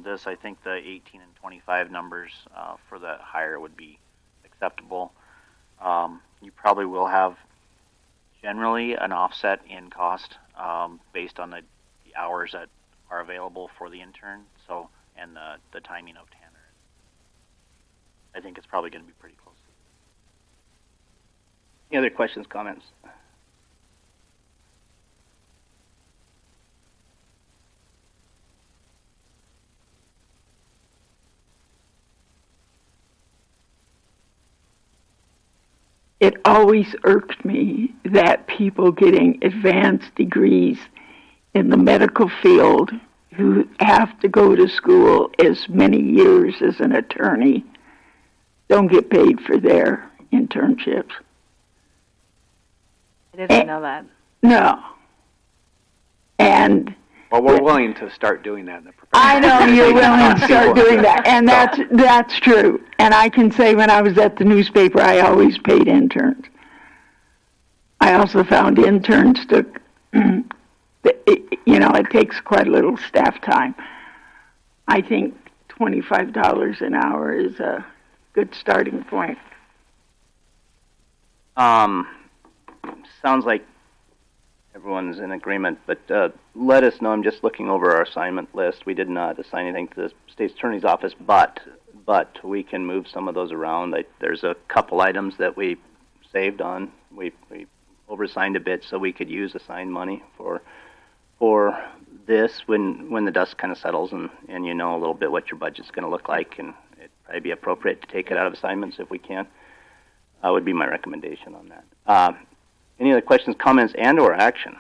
this. I think the 18 and 25 numbers for the hire would be acceptable. You probably will have generally an offset in cost based on the hours that are available for the intern. So and the timing of Tanner. I think it's probably going to be pretty close. Any other questions, comments? It always irked me that people getting advanced degrees in the medical field who have to go to school as many years as an attorney don't get paid for their internships. I didn't know that. No. And Well, we're willing to start doing that in the professional. I know you're willing to start doing that, and that's true. And I can say when I was at the newspaper, I always paid interns. I also found interns took, it takes quite a little staff time. I think $25 an hour is a good starting point. Sounds like everyone's in agreement, but let us know. I'm just looking over our assignment list. We did not assign anything to the state's attorney's office, but we can move some of those around. There's a couple items that we saved on. We overassigned a bit so we could use assigned money for this when the dust kind of settles and you know a little bit what your budget's going to look like, and it'd probably be appropriate to take it out of assignments if we can. Would be my recommendation on that. Any other questions, comments, and/or action?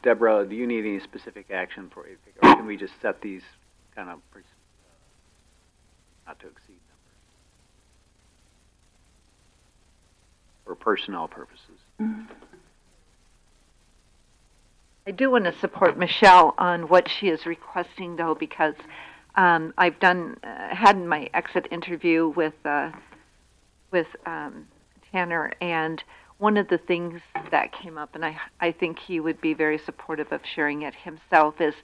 Deborah, do you need any specific action for it, or can we just set these kind of not to exceed numbers for personnel purposes? Mm-hmm. I do want to support Michelle on what she is requesting, though, because I've had my exit interview with Tanner, and one of the things that came up, and I think he would be very supportive of sharing it himself, is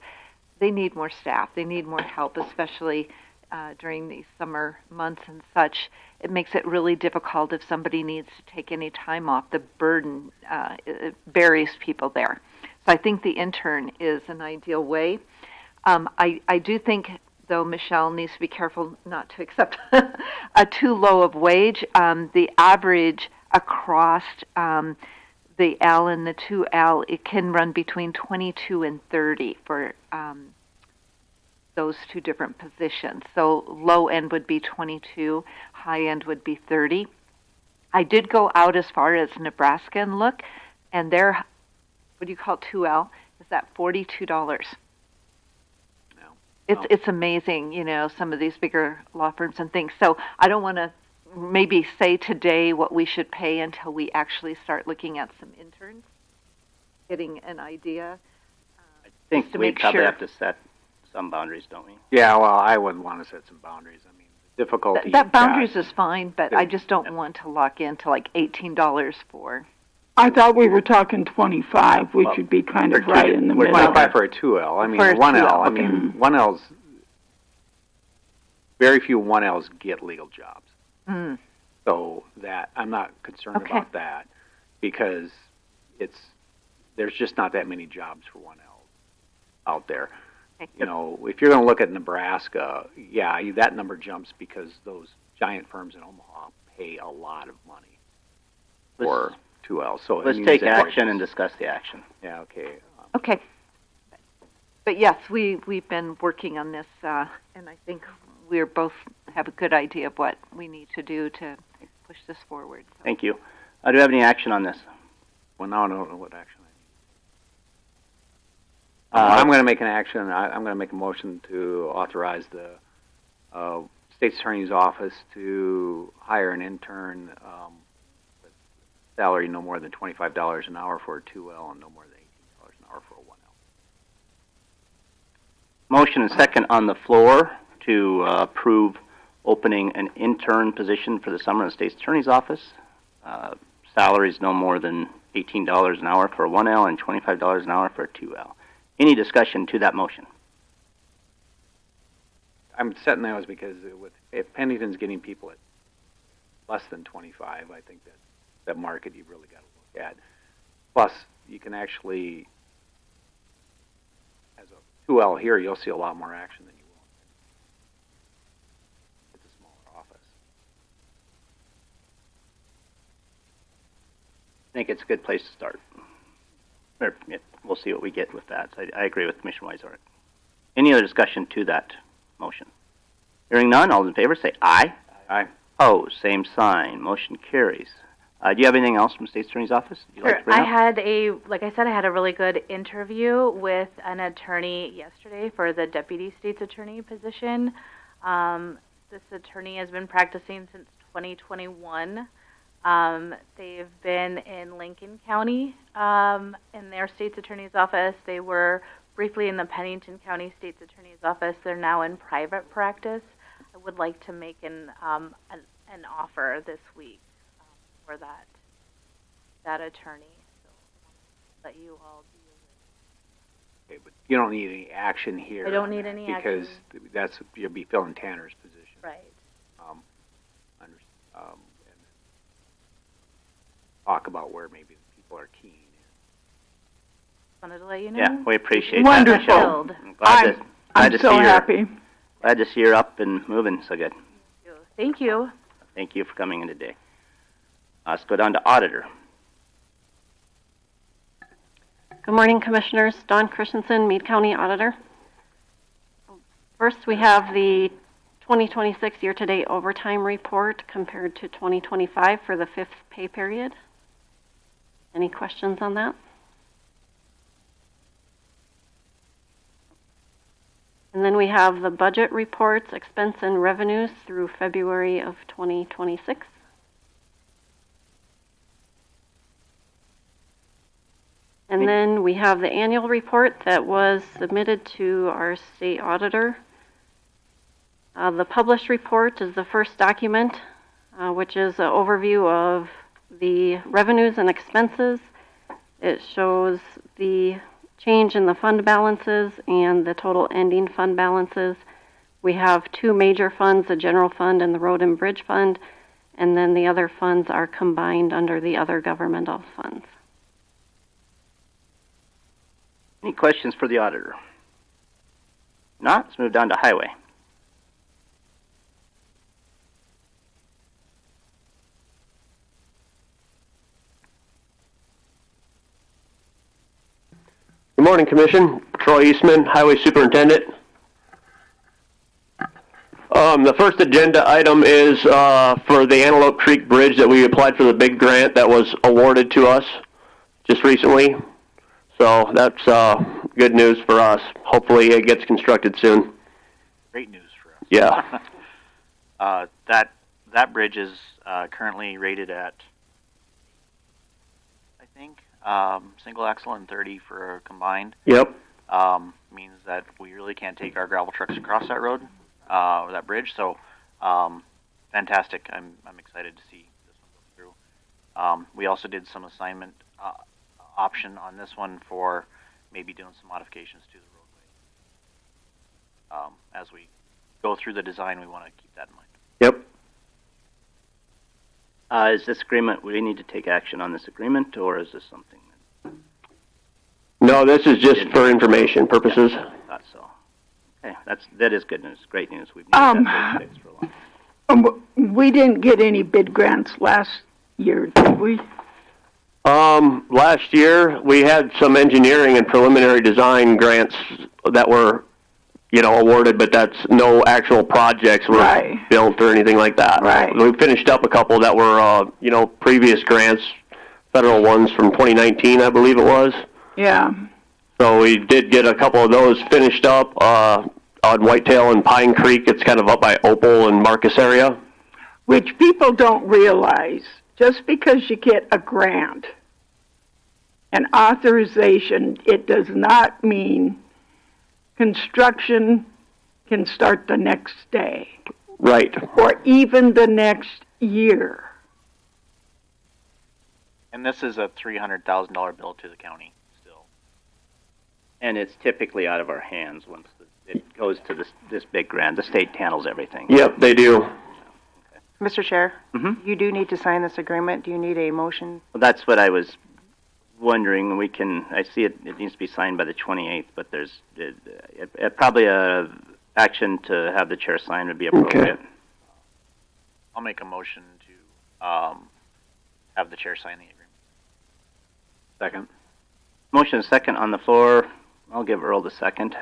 they need more staff. They need more help, especially during these summer months and such. It makes it really difficult if somebody needs to take any time off. The burden it buries people there. So I think the intern is an ideal way. I do think, though, Michelle needs to be careful not to accept a too low of wage. The average across the L and the 2L, it can run between 22 and 30 for those two different positions. So low end would be 22, high end would be 30. I did go out as far as Nebraska and look, and their, what do you call it, 2L, is at $42. It's amazing, some of these bigger law firms and things. So I don't want to maybe say today what we should pay until we actually start looking at some interns, getting an idea. I think we probably have to set some boundaries, don't we? Yeah, well, I would want to set some boundaries. I mean, the difficulty. That boundaries is fine, but I just don't want to lock into like $18 for. I thought we were talking 25, which would be kind of right in the middle. 25 for a 2L. I mean, 1L. I mean, 1Ls. Very few 1Ls get legal jobs. Mm. So that I'm not concerned about that because there's just not that many jobs for 1L out there. If you're going to look at Nebraska, that number jumps because those giant firms in Omaha pay a lot of money for 2L. So let's take action and discuss the action. Yeah. Okay. Okay. But yes, we've been working on this, and I think we both have a good idea of what we need to do to push this forward. So. Thank you. Do you have any action on this? Well, now I don't know what action I need. I'm going to make an action. I'm going to make a motion to authorize the State's Attorney's Office to hire an intern with salary no more than $25 an hour for a 2L and no more than $18 an hour for a 1L. Motion and second on the floor to approve opening an intern position for the summer in the State's Attorney's Office. Salaries no more than $18 an hour for a 1L and $25 an hour for a 2L. Any discussion to that motion? I'm setting those because if Pennington's getting people at less than 25, I think that market you've really got to look at. Plus, you can actually, as a 2L here, you'll see a lot more action than you will. It's a smaller office. I think it's a good place to start. We'll see what we get with that. I agree with Commissioner Weisort. Any other discussion to that motion? Hearing none, all in favor say aye. Aye. Opposed, same sign. Motion carries. Do you have anything else from State's Attorney's Office? Sure. I had a really good interview with an attorney yesterday for the Deputy State's Attorney position. This attorney has been practicing since 2021. They've been in Lincoln County in their state's attorney's office. They were briefly in the Pennington County state's attorney's office. They're now in private practice. I would like to make an offer this week for that attorney. So let you all be aware. Okay, but you don't need any action here. I don't need any because action. that's you'll be filling Tanner's position. Right. And talk about where maybe the people are keen. Wanted to let you know. Yeah, we appreciate Wonderful. that, Michelle. Glad I'm to so see happy. Glad to see you're up and moving so good. Thank you. Thank you for coming in today. Let's go down to auditor. Good morning, Commissioners. Dawn Christensen, Meade County Auditor. First, we have the 2026 year-to-date overtime report compared to 2025 for the 5th pay period. Any questions on that? And then we have the budget reports, expense and revenues through February of 2026. And then we have the annual report that was submitted to our state auditor. The published report is the first document, which is an overview of the revenues and expenses. It shows the change in the fund balances and the total ending fund balances. We have two major funds, the general fund and the road and bridge fund, and then the other funds are combined under the other governmental funds. Any questions for the auditor? Not, let's move down to highway. Good morning, Commission. Troy Eastman, Highway Superintendent. The first agenda item is for the Antelope Creek Bridge that we applied for the big grant that was awarded to us just recently. So that's good news for us. Hopefully it gets constructed soon. Great news for us. Yeah. That bridge is currently rated at, I think, single axle and 30 for a combined. Yep. Means that we really can't take our gravel trucks across that road, or that bridge. So, fantastic. I'm excited to see this one go through. We also did some assignment option on this one for maybe doing some modifications to the roadway. As we go through the design, we want to keep that in mind. Yep. Is this agreement, we need to take action on this agreement, or is this something? No, this is just for information purposes. Yeah, I thought so. Okay, that is good news, great news. We've needed that bridge fixed for a long time. We didn't get any bid grants last year, did we? Last year we had some engineering and preliminary design grants that were, awarded, but that's no actual projects were built or anything like that. Right. We finished up a couple that were, previous grants, federal ones from 2019, I believe it was. Yeah. So we did get a couple of those finished up on Whitetail and Pine Creek. It's kind of up by Opal and Marcus area. Which people don't realize, just because you get a grant, an authorization, it does not mean construction can start the next day. Right. Or even the next year. And this is a $300,000 bill to the county still. And it's typically out of our hands once it goes to this big grant. The state handles everything. Yep, they do. Mr. Chair, Mm-hmm. you do need to sign this agreement. Do you need a motion? Well, that's what I was wondering. I see it needs to be signed by the 28th, but there's probably a action to have the chair sign would be appropriate. Okay. I'll make a motion to have the chair sign the agreement. Second. Motion is second on the floor. I'll give Earl the second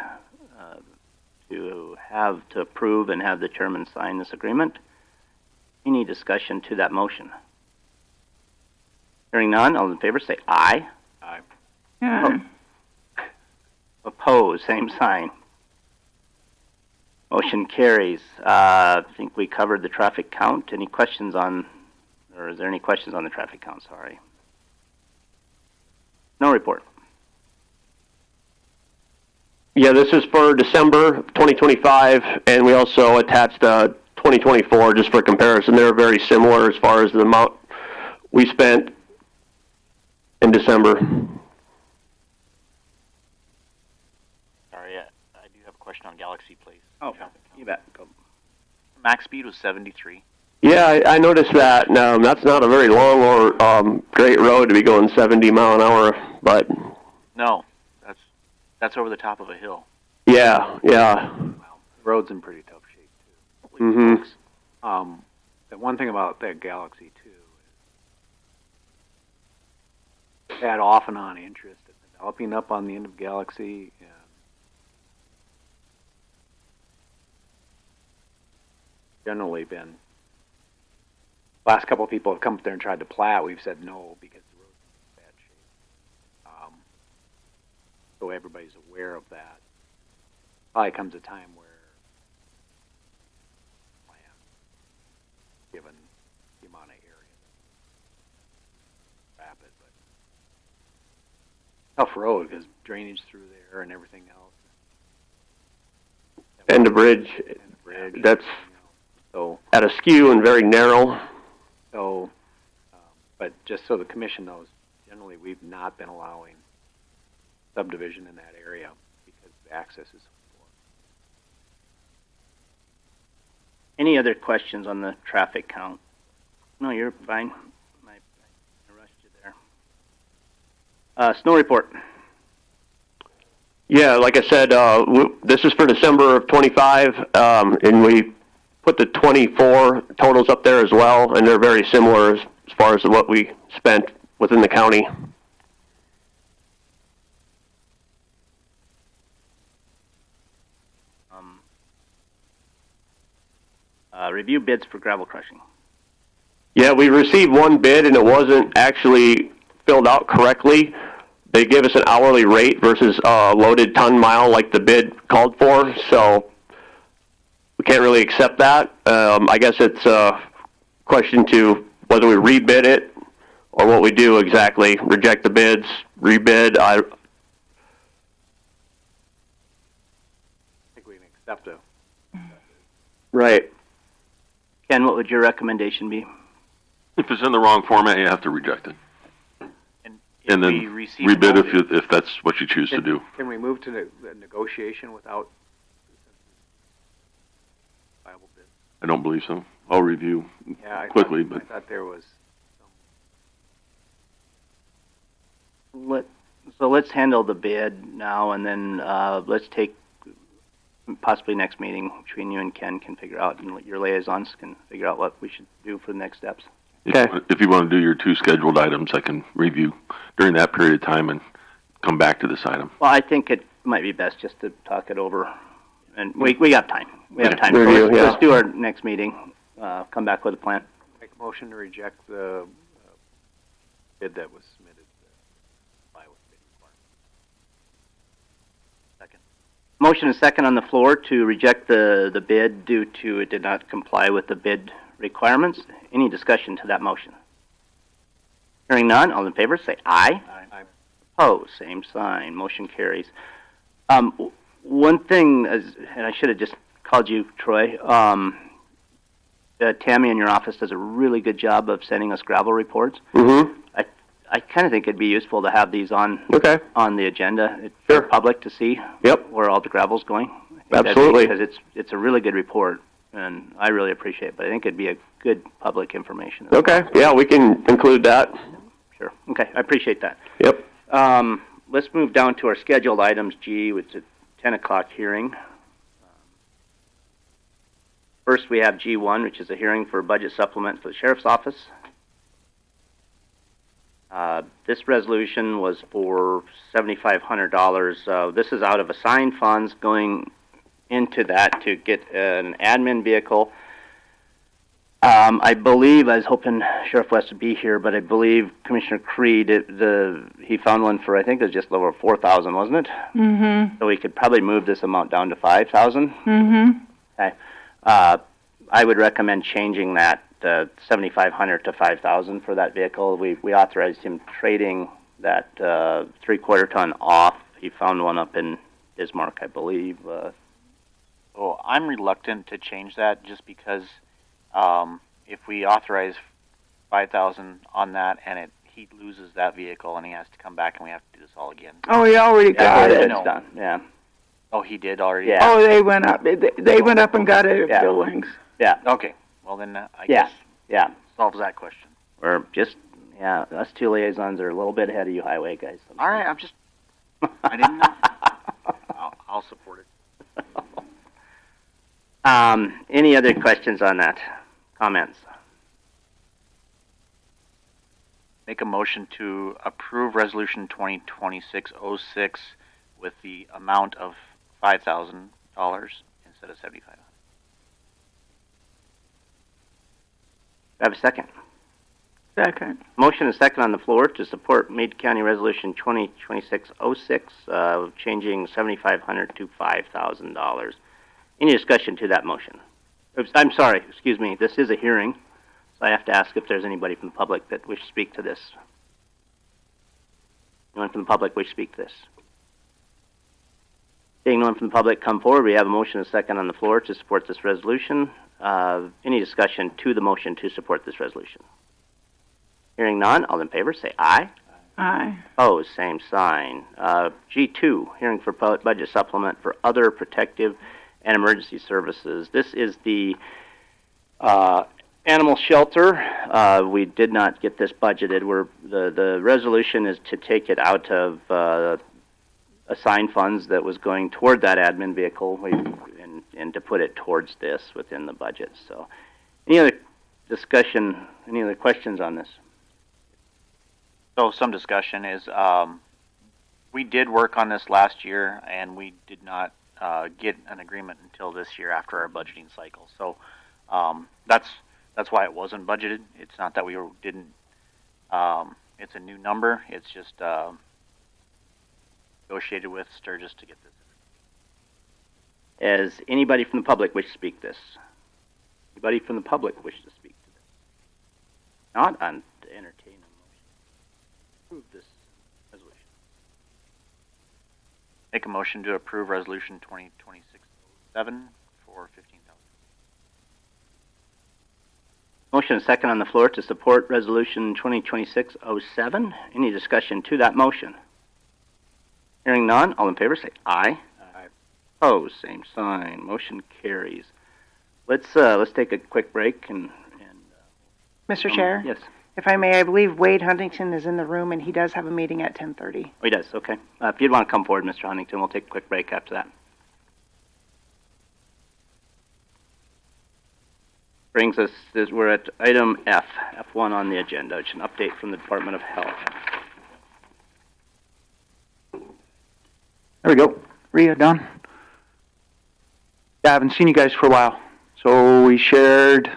to approve and have the chairman sign this agreement. Any discussion to that motion? Hearing none, all in favor say aye. Aye. Yeah. Opposed, same sign. Motion carries. I think we covered the traffic count. Any questions on Or is there any questions on the traffic count? Sorry. No report. Yeah, this is for December 2025, and we also attached 2024 just for comparison. They're very similar as far as the amount we spent in December. Sorry, I do have a question on Galaxy, please. Oh, you bet. Go. Max speed was 73. Yeah, I noticed that. That's not a very long or great road to be going 70 mile an hour, but No, that's over the top of a hill. yeah. The road's in pretty tough shape too. Mm-hmm. The one thing about that Galaxy too is had off and on interest in developing up on the end of Galaxy. And generally been last couple of people have come up there and tried to plat. We've said no because the road's in bad shape. So everybody's aware of that. Probably comes a time where given the amount of area. Rapid, but tough road because drainage through there and everything else. And the bridge, that's so at a skew and very narrow. So, but just so the commission knows, generally we've not been allowing subdivision in that area because the access is. Any other questions on the traffic count? No, you're fine. I rushed you there. Snow report. Yeah, like I said, this is for December of 25, and we put the 24 totals up there as well, and they're very similar as far as what we spent within the county. Review bids for gravel crushing. Yeah, we received one bid, and it wasn't actually filled out correctly. They gave us an hourly rate versus loaded ton mile like the bid called for, so we can't really accept that. I guess it's a question to whether we rebid it or what we do exactly. Reject the bids, rebid. I think we can accept it. Right. Ken, what would your recommendation be? If it's in the wrong format, you have to reject it. And then rebid if that's what you choose to do. Can we move to the negotiation without viable bid? I don't believe so. I'll review quickly, but I thought there was. So let's handle the bid now, and then let's take possibly next meeting between you and Ken can figure out, and your liaisons can figure out what we should do for the next steps. If you want to do your two scheduled items, I can review during that period of time and come back to this item. Well, I think it might be best just to talk it over, and we got time. We have time. Review, So let's do our next meeting. Come back with a plan. Make a motion to reject the bid that was submitted. Motion is second on the floor to reject the bid due to it did not comply with the bid requirements. Any discussion to that motion? Hearing none, all in favor say aye. Aye. Opposed, same sign. Motion carries. One thing, and I should have just called you, Troy. Tammy in your office does a really good job of sending us gravel reports. Mm-hmm. I kind of think it'd be useful to have these on the agenda for the public to see where all the gravel's going. Absolutely. Because it's a really good report, and I really appreciate it, but I think it'd be a good public information. Okay, yeah, we can include that. Sure. Okay, I appreciate that. Yep. Let's move down to our scheduled items, G, which is a 10 o'clock hearing. First, we have G1, which is a hearing for a budget supplement for the Sheriff's Office. This resolution was for $7,500. This is out of assigned funds going into that to get an admin vehicle. I believe, I was hoping Sheriff West would be here, but I believe Commissioner Creed, he found one for, I think it was just over $4,000, wasn't it? Mm-hmm. So we could probably move this amount down to $5,000. Mm-hmm. Okay. I would recommend changing that $7,500 to $5,000 for that vehicle. We authorized him trading that 3/4 ton off. He found one up in Bismarck, I believe. I'm reluctant to change that just because if we authorize $5,000 on that and he loses that vehicle and he has to come back and we have to do this all again. Oh, he already got it. It's done. Yeah. Oh, he did already. Yeah. Oh, they went up. They went up and got it at Billings. Yeah. Okay. Well, then I guess solves that question. We're just us two liaisons are a little bit ahead of you highway guys. All right. I didn't know. I'll support it. Any other questions on that? Comments? Make a motion to approve Resolution 2026-06 with the amount of $5,000 instead of $7,500. I have a second. Second. Motion is second on the floor to support Meade County Resolution 2026-06, changing $7,500 to $5,000. Any discussion to that motion? I'm sorry, excuse me. This is a hearing, so I have to ask if there's anybody from the public that wishes to speak to this. Anyone from the public wish to speak to this? Seeing no one from the public come forward, we have a motion and a second on the floor to support this resolution. Any discussion to the motion to support this resolution? Hearing none, all in favor say aye. Aye. Opposed, same sign. G2, hearing for budget supplement for other protective and emergency services. This is the animal shelter. We did not get this budgeted. The resolution is to take it out of assigned funds that was going toward that admin vehicle and to put it towards this within the budget. So, any other discussion, any other questions on this? So some discussion is we did work on this last year and we did not get an agreement until this year after our budgeting cycle. So that's why it wasn't budgeted. It's not that we didn't. It's a new number. It's just negotiated with Sturgis to get this. As anybody from the public wish to speak this? Anybody from the public wish to speak to this? Not on to entertain a motion. Approve this resolution. Make a motion to approve Resolution 2026-07 for $15,000. Motion is second on the floor to support Resolution 2026-07. Any discussion to that motion? Hearing none, all in favor say aye. Aye. Opposed, same sign. Motion carries. Let's take a quick break and Mr. Chair? Yes. If I may, I believe Wade Huntington is in the room, and he does have a meeting at 10:30. Oh, he does. Okay. If you'd want to come forward, Mr. Huntington, we'll take a quick break after that. Brings us, we're at item F1 on the agenda. It's an update from the Department of Health. There we go. Rhea, Don. Yeah, I haven't seen you guys for a while. So we shared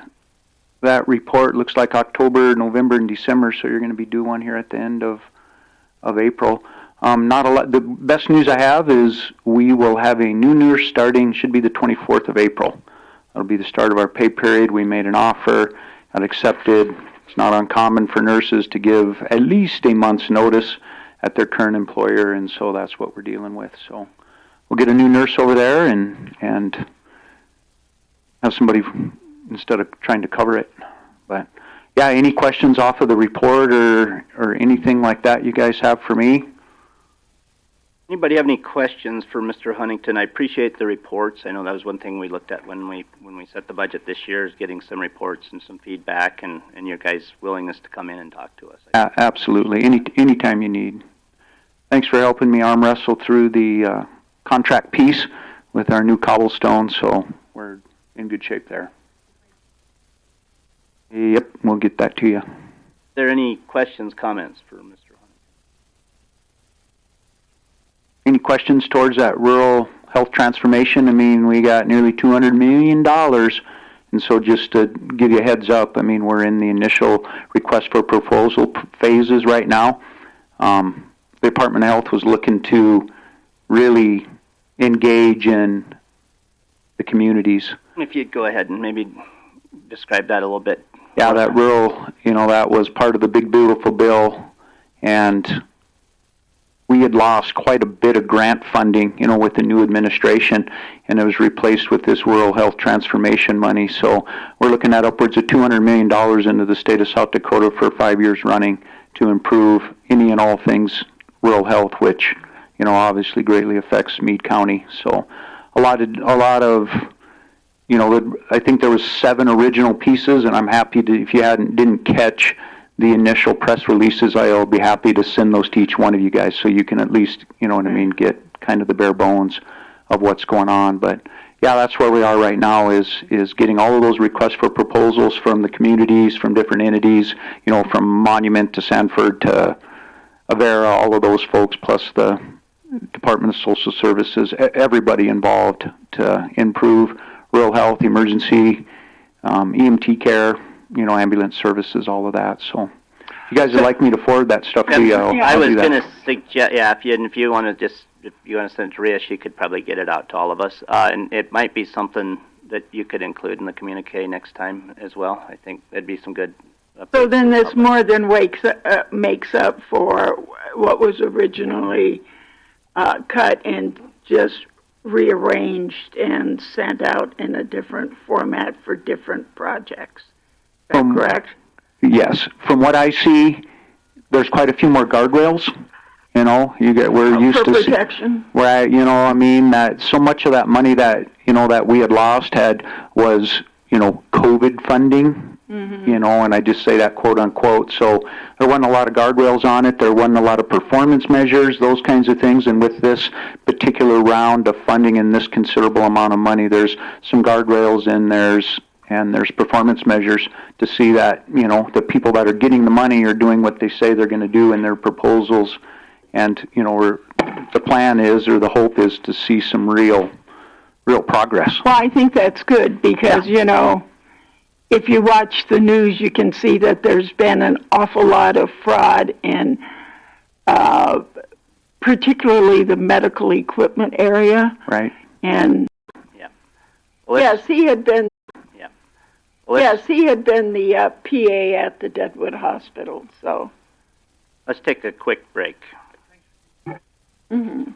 that report. Looks like October, November, and December, so you're going to be due one here at the end of April. Not a lot. The best news I have is we will have a new nurse starting, should be the 24th of April. That'll be the start of our pay period. We made an offer, got accepted. It's not uncommon for nurses to give at least a month's notice at their current employer, and so that's what we're dealing with. So we'll get a new nurse over there and have somebody instead of trying to cover it. But yeah, any questions off of the report or anything like that you guys have for me? Anybody have any questions for Mr. Huntington? I appreciate the reports. I know that was one thing we looked at when we set the budget this year, is getting some reports and some feedback and your guys' willingness to come in and talk to us. Absolutely. Anytime you need. Thanks for helping me arm wrestle through the contract piece with our new cobblestone, so we're in good shape there. Yep, we'll get that to you. Are there any questions, comments for Mr. Huntington? Any questions towards that rural health transformation? I mean, we got nearly $200 million, and so just to give you a heads up, I mean, we're in the initial request for proposal phases right now. The Department of Health was looking to really engage in the communities. If you'd go ahead and maybe describe that a little bit Yeah, that rural, that was part of the big beautiful bill, and we had lost quite a bit of grant funding, with the new administration, and it was replaced with this rural health transformation money. So we're looking at upwards of $200 million into the state of South Dakota for 5 years running to improve any and all things rural health, which, obviously greatly affects Meade County. So a lot of, I think there was 7 original pieces, and I'm happy to, if you didn't catch the initial press releases, I'll be happy to send those to each one of you guys so you can at least, get kind of the bare bones of what's going on. But yeah, that's where we are right now is getting all of those requests for proposals from the communities, from different entities, from Monument to Sanford to Avera, all of those folks, plus the Department of Social Services, everybody involved to improve rural health, emergency, EMT care, ambulance services, all of that. So if you guys would like me to forward that stuff to you, I was going to suggest, if you want to send it to Rhea, she could probably get it out to all of us. And it might be something that you could include in the communique next time as well. I think that'd be some good. So then this more than makes up for what was originally cut and just rearranged and sent out in a different format for different projects. Is that correct? Yes. From what I see, there's quite a few more guardrails. We're used for to protection. Where that so much of that money that that we had lost was COVID funding. And I just say that quote unquote. So there wasn't a lot of guardrails on it. There wasn't a lot of performance measures, those kinds of things. And with this particular round of funding and this considerable amount of money, there's some guardrails and there's performance measures to see that the people that are getting the money are doing what they say they're going to do in their proposals. And the plan is, or the hope is, to see some real progress. Well, I think that's good because if you watch the news, you can see that there's been an awful lot of fraud in particularly the medical equipment area. Right. And he had been. Yeah. Well, he had been the PA at the Deadwood Hospital. So let's take a quick break. Mm-hmm.